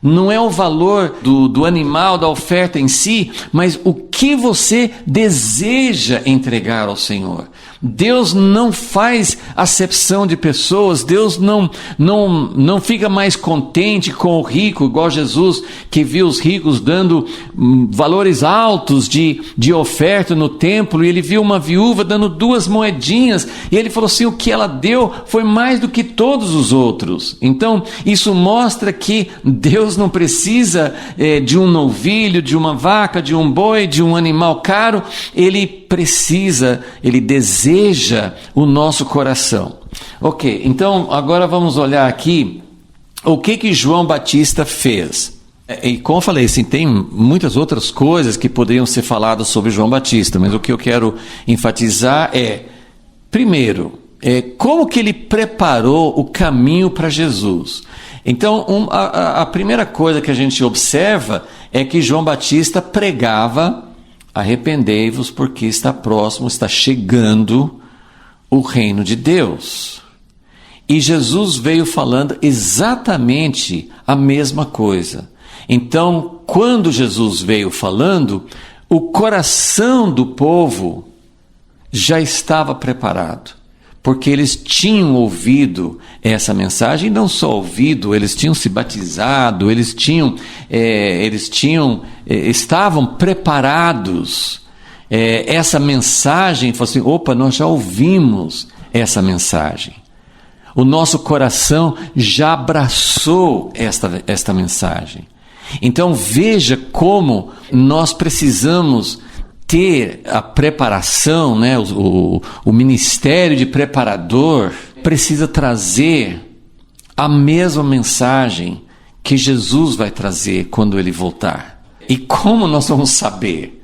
Não é o valor do animal, da oferta em si, mas o que você deseja entregar ao Senhor. Deus não faz acepção de pessoas, Deus não fica mais contente com o rico, igual Jesus, que viu os ricos dando valores altos de oferta no templo, e ele viu uma viúva dando 2 moedinhas, e ele falou assim: o que ela deu foi mais do que todos os outros. Então, isso mostra que Deus não precisa de um novilho, de uma vaca, de um boi, de um animal caro. Ele deseja o nosso coração. Ok, então agora vamos olhar aqui o que João Batista fez. E como eu falei, assim, tem muitas outras coisas que poderiam ser faladas sobre João Batista, mas o que eu quero enfatizar primeiro, como que ele preparou o caminho para Jesus. Então, a primeira coisa que a gente observa é que João Batista pregava: arrependei-vos, porque está próximo, está chegando o reino de Deus. E Jesus veio falando exatamente a mesma coisa. Então, quando Jesus veio falando, o coração do povo já estava preparado, porque eles tinham ouvido essa mensagem, e não só ouvido, eles tinham se batizado, estavam preparados. essa mensagem, falou assim, opa, nós já ouvimos essa mensagem. O nosso coração já abraçou esta mensagem. Então veja como nós precisamos ter a preparação, né? O ministério de preparador precisa trazer a mesma mensagem que Jesus vai trazer quando ele voltar. E como nós vamos saber?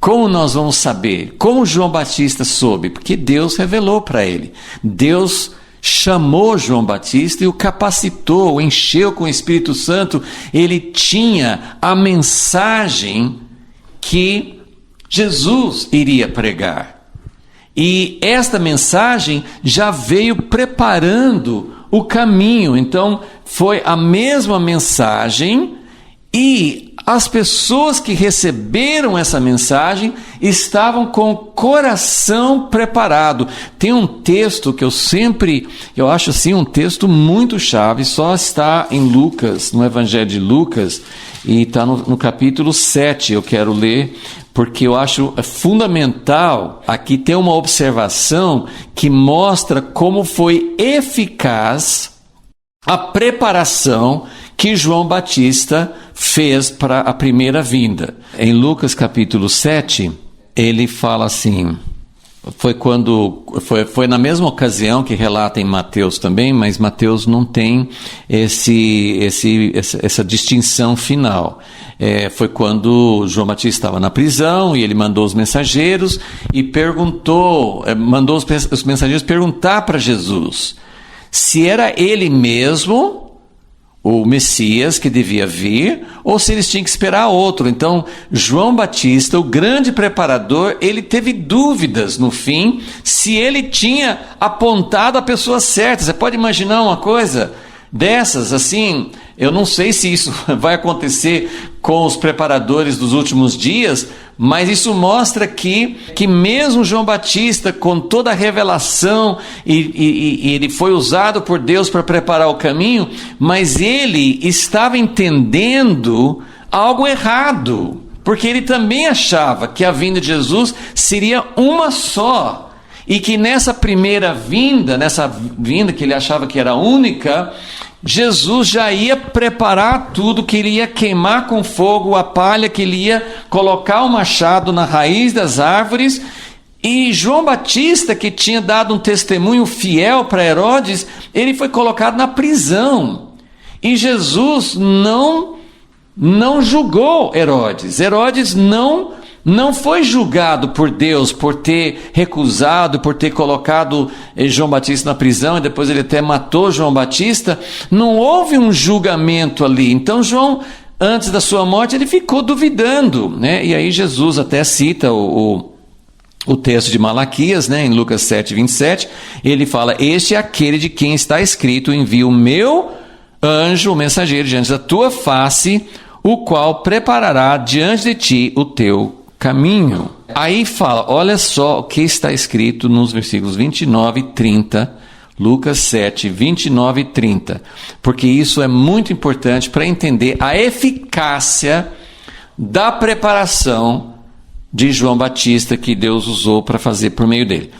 Como nós vamos saber? Como João Batista soube? Porque Deus revelou para ele. Deus chamou João Batista e o capacitou, o encheu com o Espírito Santo. Ele tinha a mensagem que Jesus iria pregar. E esta mensagem já veio preparando o caminho. Então, foi a mesma mensagem e as pessoas que receberam essa mensagem estavam com o coração preparado. Tem um texto que eu acho assim um texto muito chave, só está em Lucas, no Evangelho de Lucas, e está no capítulo 7, eu quero ler, porque eu acho fundamental aqui ter uma observação que mostra como foi eficaz a preparação que João Batista fez para a primeira vinda. Em Lucas capítulo 7, ele fala assim, foi na mesma ocasião que relata em Mateus também, mas Mateus não tem essa distinção final. Foi quando João Batista estava na prisão e ele mandou os mensageiros e mandou os mensageiros perguntar para Jesus se era ele mesmo o Messias que devia vir, ou se eles tinham que esperar outro. Então, João Batista, o grande preparador, ele teve dúvidas no fim, se ele tinha apontado a pessoa certa. Você pode imaginar uma coisa dessas, assim, eu não sei se isso vai acontecer com os preparadores dos últimos dias, mas isso mostra que mesmo João Batista, com toda a revelação, e ele foi usado por Deus para preparar o caminho, mas ele estava entendendo algo errado, porque ele também achava que a vinda de Jesus seria uma só, e que nessa primeira vinda, que ele achava que era única, Jesus já ia preparar tudo, que ele ia queimar com fogo a palha, que ele ia colocar o machado na raiz das árvores. E João Batista, que tinha dado um testemunho fiel para Herodes, ele foi colocado na prisão. E Jesus não julgou Herodes. Herodes não foi julgado por Deus por ter recusado, por ter colocado João Batista na prisão, e depois ele até matou João Batista. Não houve um julgamento ali. Então João, antes da sua morte, ele ficou duvidando, né? E aí Jesus até cita o texto de Malaquias, né? Em Lucas 7, 27, ele fala: este é aquele de quem está escrito, envio o meu anjo, o mensageiro, diante da tua face, o qual preparará diante de ti o teu caminho. Aí fala, olha só o que está escrito nos versículos 29 e 30, Lucas 7, 29 e 30, porque isso é muito importante para entender a eficácia da preparação de João Batista que Deus usou para fazer por meio dele.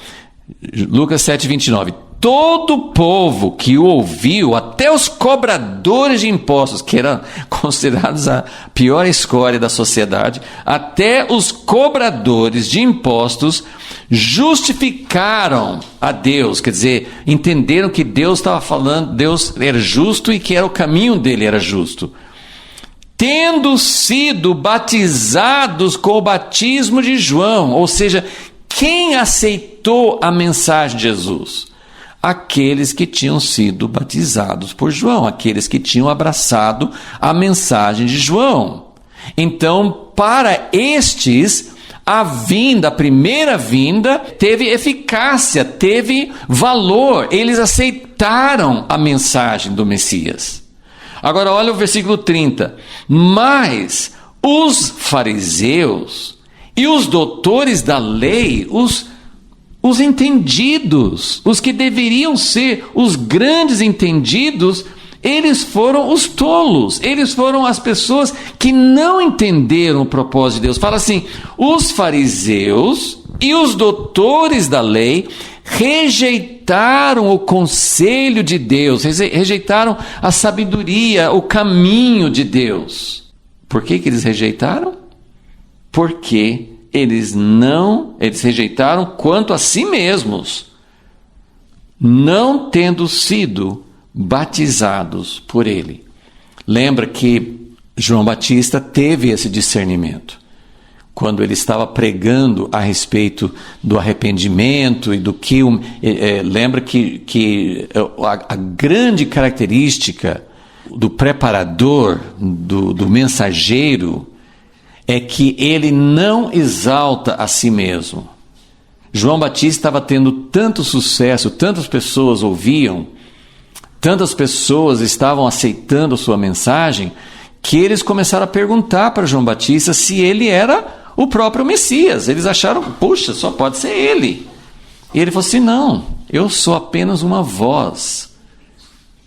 Lucas 7, 29. Todo o povo que o ouviu, até os cobradores de impostos, que eram considerados a pior escória da sociedade, até os cobradores de impostos justificaram a Deus, quer dizer, entenderam que Deus estava falando, Deus era justo e que era o caminho dele era justo, tendo sido batizados com o batismo de João. Ou seja, quem aceitou a mensagem de Jesus? Aqueles que tinham sido batizados por João, aqueles que tinham abraçado a mensagem de João. Então, para estes, a primeira vinda, teve eficácia, teve valor. Eles aceitaram a mensagem do Messias. Agora, olha o versículo 30. Mas os fariseus e os doutores da lei, os entendidos, os que deveriam ser os grandes entendidos, Eles foram os tolos, eles foram as pessoas que não entenderam o propósito de Deus. Fala assim: os fariseus e os doutores da lei rejeitaram o conselho de Deus, rejeitaram a sabedoria, o caminho de Deus. Por que eles rejeitaram? Porque eles rejeitaram quanto a si mesmos, não tendo sido batizados por ele. Lembra que João Batista teve esse discernimento quando ele estava pregando a respeito do arrependimento e do que... lembra que a grande característica do preparador, do mensageiro, é que ele não exalta a si mesmo. João Batista estava tendo tanto sucesso, tantas pessoas ouviam, tantas pessoas estavam aceitando a sua mensagem, que eles começaram a perguntar para João Batista se ele era o próprio Messias. Eles acharam, puxa, só pode ser ele. E ele falou assim: não, eu sou apenas uma voz.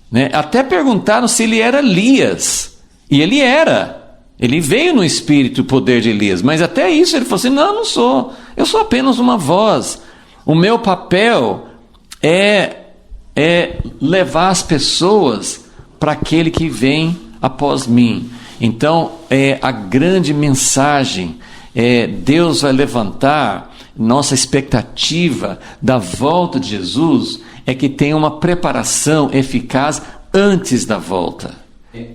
Né? Até perguntaram se ele era Elias. E ele era. Ele veio no espírito e poder de Elias. Mas até isso ele falou assim: não sou. Eu sou apenas uma voz. O meu papel é levar as pessoas para aquele que vem após mim. Então, a grande mensagem, Deus vai levantar, nossa expectativa da volta de Jesus é que tenha uma preparação eficaz antes da volta.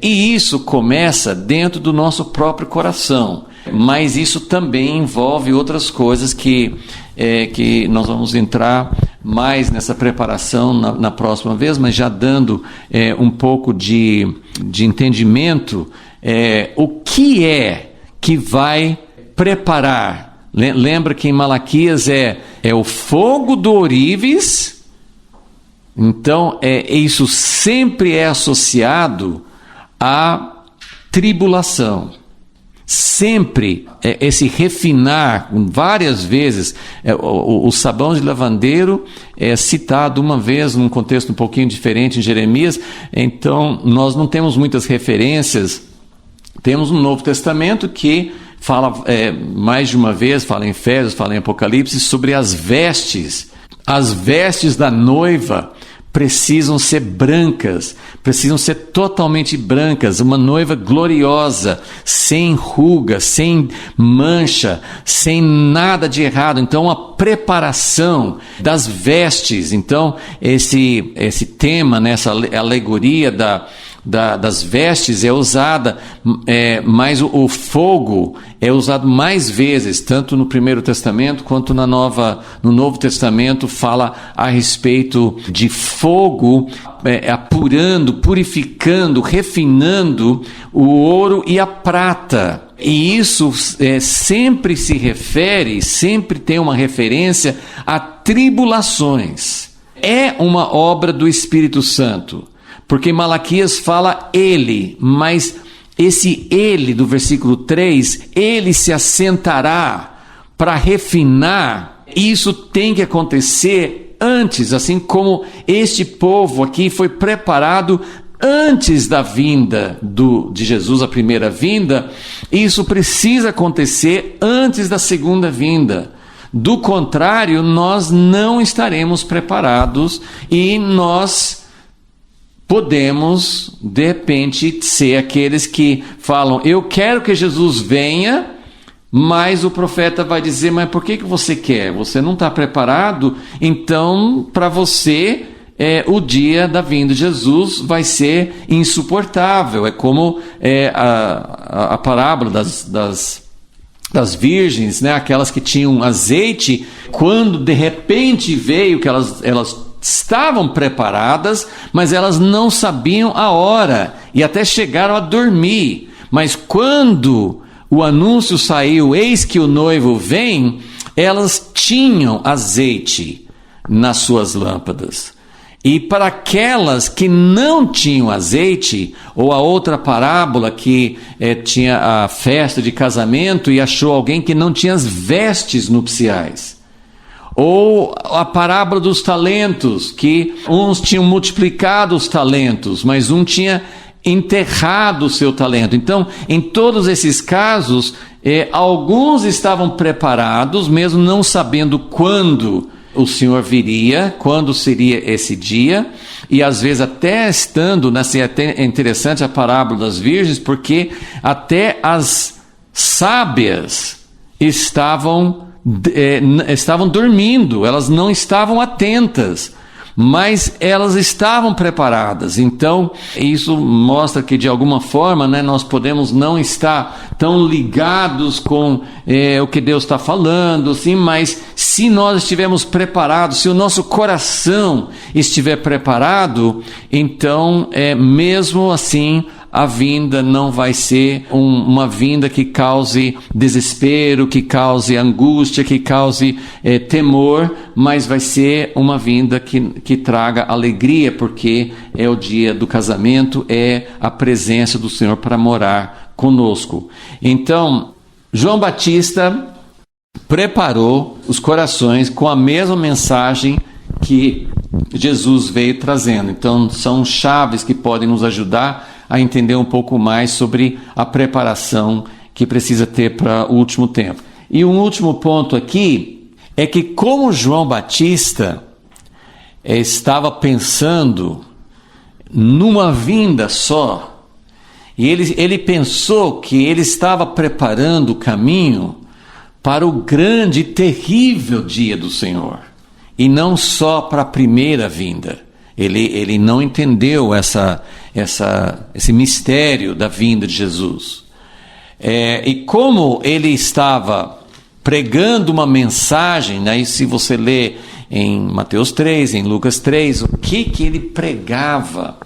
E isso começa dentro do nosso próprio coração, mas isso também envolve outras coisas que nós vamos entrar mais nessa preparação na próxima vez, mas já dando um pouco de entendimento, o que vai preparar. Lembra que em Malaquias é o fogo do ourives. Então isso sempre é associado à tribulação. Sempre esse refinar, várias vezes, o sabão de lavandeiro é citado uma vez num contexto um pouquinho diferente em Jeremias. Então nós não temos muitas referências. Temos um Novo Testamento que fala mais de uma vez, fala em Efésios, fala em Apocalipse, sobre as vestes. As vestes da noiva precisam ser brancas, precisam ser totalmente brancas, uma noiva gloriosa, sem ruga, sem mancha, sem nada de errado. Então, a preparação das vestes. Então, esse tema, essa alegoria das vestes é usada, mas o fogo é usado mais vezes, tanto no Primeiro Testamento quanto no Novo Testamento, fala a respeito de fogo apurando, purificando, refinando o ouro e a prata. E isso sempre se refere, sempre tem uma referência a tribulações. É uma obra do Espírito Santo. Porque Malaquias fala ele, mas esse ele do versículo 3, ele se assentará para refinar. Isso tem que acontecer antes, assim como este povo aqui foi preparado antes da vinda de Jesus, a primeira vinda. Isso precisa acontecer antes da segunda vinda. Do contrário, nós não estaremos preparados e nós podemos, de repente, ser aqueles que falam: eu quero que Jesus venha, mas o profeta vai dizer: mas por que você quer? Você não está preparado? Então, para você, o dia da vinda de Jesus vai ser insuportável. É como a parábola das virgens, né? Aquelas que tinham azeite, quando de repente veio que elas estavam preparadas, mas elas não sabiam a hora e até chegaram a dormir. Mas quando o anúncio saiu, eis que o noivo vem, elas tinham azeite nas suas lâmpadas. E para aquelas que não tinham azeite, ou a outra parábola que tinha a festa de casamento e achou alguém que não tinha as vestes nupciais. Ou a parábola dos talentos, que uns tinham multiplicado os talentos, mas um tinha enterrado o seu talento. Então, em todos esses casos, alguns estavam preparados, mesmo não sabendo quando o Senhor viria, quando seria esse dia, e às vezes até estando, até é interessante a parábola das virgens, porque até as sábias estavam dormindo, elas não estavam atentas, mas elas estavam preparadas. Então, isso mostra que de alguma forma, nós podemos não estar tão ligados com o que Deus está falando, sim, mas se nós estivermos preparados, se o nosso coração estiver preparado, então, mesmo assim, a vinda não vai ser uma vinda que cause desespero, que cause angústia, que cause temor, mas vai ser uma vinda que traga alegria, porque é o dia do casamento, é a presença do Senhor para morar conosco. Então, João Batista preparou os corações com a mesma mensagem que Jesus veio trazendo. Então, são chaves que podem nos ajudar a entender um pouco mais sobre a preparação que precisa ter para o último tempo. E um último ponto aqui é que, como João Batista estava pensando numa vinda só, e ele pensou que ele estava preparando o caminho para o grande e terrível dia do Senhor, e não só para a primeira vinda. Ele não entendeu esse mistério da vinda de Jesus. E como ele estava pregando uma mensagem, e se você ler em Mateus 3, em Lucas 3, o que ele pregava?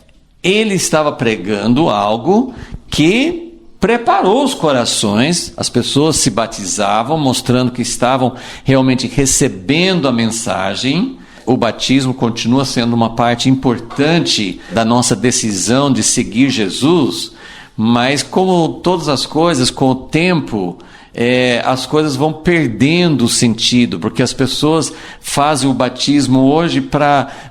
Ele estava pregando algo que preparou os corações, as pessoas se batizavam, mostrando que estavam realmente recebendo a mensagem. O batismo continua sendo uma parte importante da nossa decisão de seguir Jesus, mas como todas as coisas, com o tempo, as coisas vão perdendo o sentido, porque as pessoas fazem o batismo hoje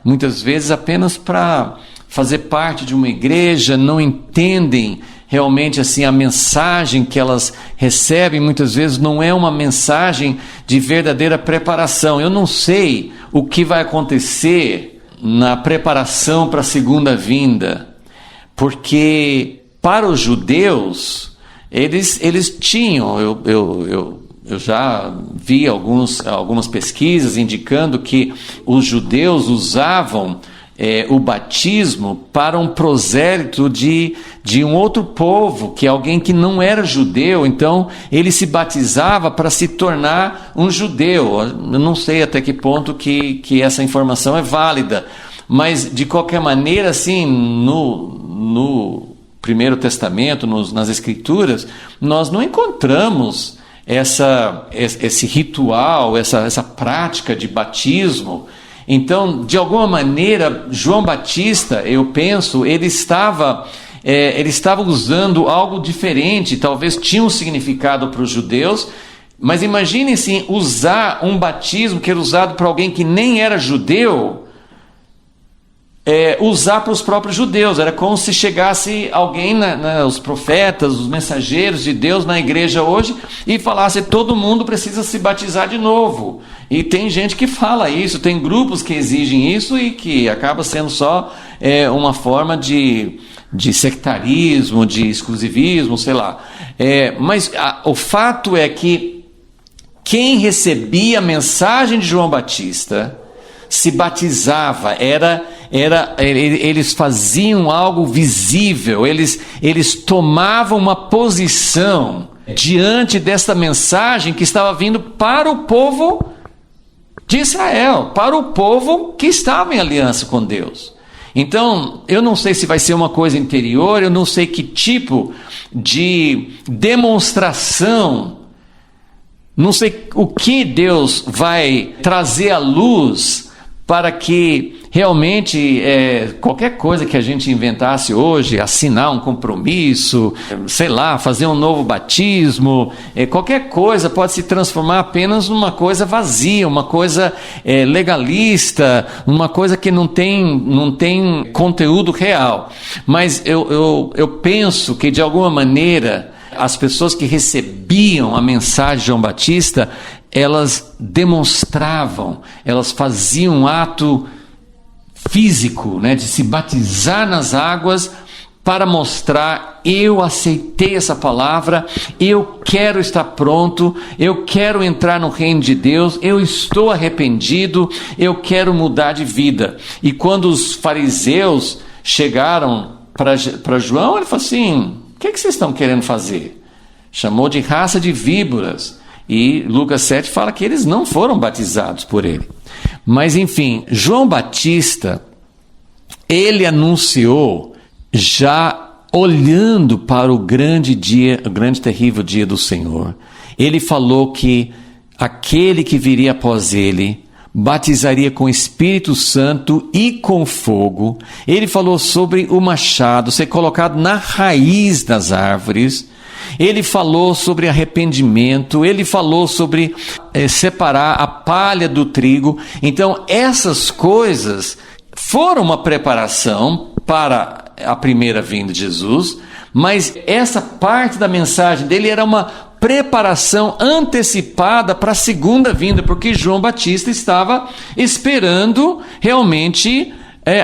muitas vezes apenas para fazer parte de uma igreja, não entendem realmente assim a mensagem que elas recebem. Muitas vezes não é uma mensagem de verdadeira preparação. Eu não sei o que vai acontecer na preparação para a segunda vinda, porque para os judeus eles tinham, eu já vi algumas pesquisas indicando que os judeus usavam o batismo para um prosélito de um outro povo, que é alguém que não era judeu. Então ele se batizava para se tornar um judeu. Eu não sei até que ponto que essa informação é válida, mas de qualquer maneira, assim, no Primeiro Testamento, nas Escrituras, nós não encontramos esse ritual, essa prática de batismo. Então, de alguma maneira, João Batista, eu penso, ele estava usando algo diferente. Talvez tinha um significado para os judeus, mas imagine assim, usar um batismo que era usado para alguém que nem era judeu, usar para os próprios judeus. Era como se chegasse alguém, os profetas, os mensageiros de Deus na igreja hoje, e falasse: todo mundo precisa se batizar de novo. E tem gente que fala isso, tem grupos que exigem isso, e que acaba sendo só uma forma de sectarismo, de exclusivismo, sei lá. Mas o fato é que quem recebia a mensagem de João Batista se batizava, eles faziam algo visível, eles tomavam uma posição diante desta mensagem que estava vindo para o povo de Israel, para o povo que estava em aliança com Deus. Então, eu não sei se vai ser uma coisa interior, eu não sei que tipo de demonstração, não sei o que Deus vai trazer à luz para que realmente qualquer coisa que a gente inventasse hoje, assinar um compromisso, sei lá, fazer um novo batismo, qualquer coisa pode se transformar apenas numa coisa vazia, uma coisa legalista, uma coisa que não tem conteúdo real. Mas eu penso que, de alguma maneira, as pessoas que recebiam a mensagem de João Batista, elas demonstravam, elas faziam um ato físico, né, de se batizar nas águas para mostrar: eu aceitei essa palavra, eu quero estar pronto, eu quero entrar no reino de Deus, eu estou arrependido, eu quero mudar de vida. E quando os fariseus chegaram para João, ele falou assim: o que vocês estão querendo fazer? Chamou de raça de víboras. E Lucas 7 fala que eles não foram batizados por ele. Mas enfim, João Batista, ele anunciou já olhando para o grande dia, o grande terrível dia do Senhor. Ele falou que aquele que viria após ele batizaria com o Espírito Santo e com fogo. Ele falou sobre o machado ser colocado na raiz das árvores. Ele falou sobre arrependimento, ele falou sobre separar a palha do trigo. Então, essas coisas foram uma preparação para a primeira vinda de Jesus, mas essa parte da mensagem dele era uma preparação antecipada para a segunda vinda, porque João Batista estava esperando realmente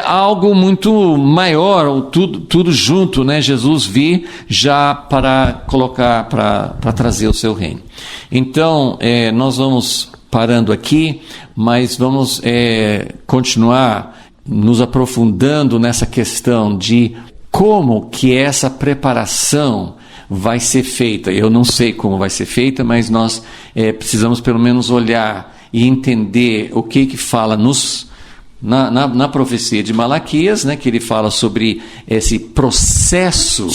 algo muito maior, tudo junto, né? Jesus vir já para colocar, para trazer o seu reino. Então, nós vamos parando aqui, mas vamos continuar nos aprofundando nessa questão de como que essa preparação vai ser feita. Eu não sei como vai ser feita, mas nós precisamos pelo menos olhar e entender o que fala na profecia de Malaquias, né, que ele fala sobre esse processo.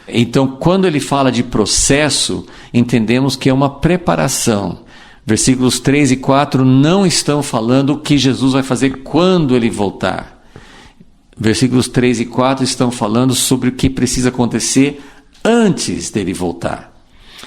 Então, quando ele fala de processo, entendemos que é uma preparação. Versículos 3 e 4 não estão falando o que Jesus vai fazer quando ele voltar. Versículos 3 e 4 estão falando sobre o que precisa acontecer antes dele voltar.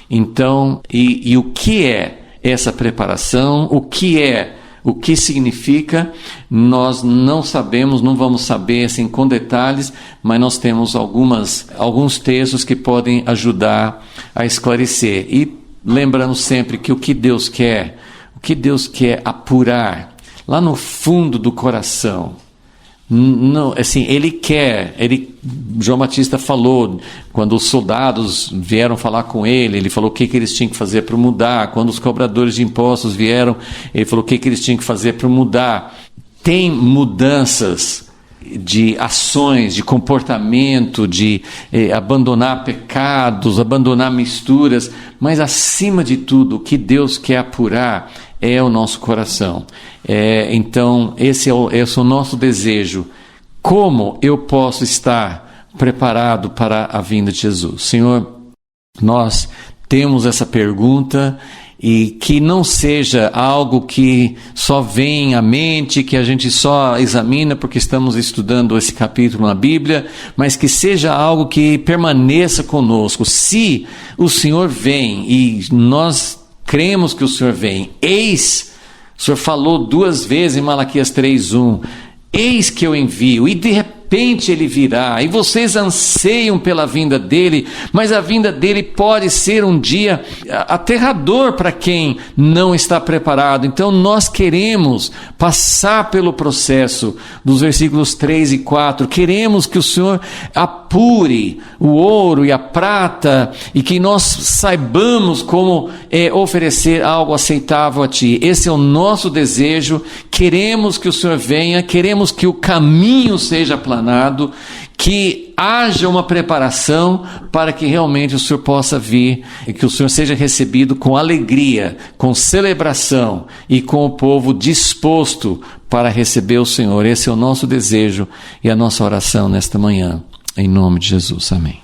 Então, e o que é essa preparação? O que significa? Nós não sabemos, não vamos saber assim com detalhes, mas nós temos alguns textos que podem ajudar a esclarecer. E lembrando sempre que o que Deus quer apurar lá no fundo do coração. Não, assim, João Batista falou, quando os soldados vieram falar com ele falou o que eles tinham que fazer para mudar. Quando os cobradores de impostos vieram, ele falou o que eles tinham que fazer para mudar. Tem mudanças de ações, de comportamento, de abandonar pecados, abandonar misturas, mas acima de tudo, o que Deus quer apurar é o nosso coração. Então, esse é o nosso desejo. Como eu posso estar preparado para a vinda de Jesus? Senhor, nós temos essa pergunta, e que não seja algo que só vem à mente, que a gente só examina porque estamos estudando esse capítulo na Bíblia, mas que seja algo que permaneça conosco. Se o Senhor vem, e nós cremos que o Senhor vem, o Senhor falou 2 vezes em Malaquias 3:1, eis que eu envio, e de repente ele virá, e vocês anseiam pela vinda dele, mas a vinda dele pode ser um dia aterrador para quem não está preparado. Então nós queremos passar pelo processo dos versículos 3 e 4, queremos que o Senhor apure o ouro e a prata, e que nós saibamos como oferecer algo aceitável a Ti. Esse é o nosso desejo. Queremos que o Senhor venha, queremos que o caminho seja aplanado, que haja uma preparação para que realmente o Senhor possa vir, e que o Senhor seja recebido com alegria, com celebração, e com o povo disposto para receber o Senhor. Esse é o nosso desejo e a nossa oração nesta manhã. Em nome de Jesus. Amém.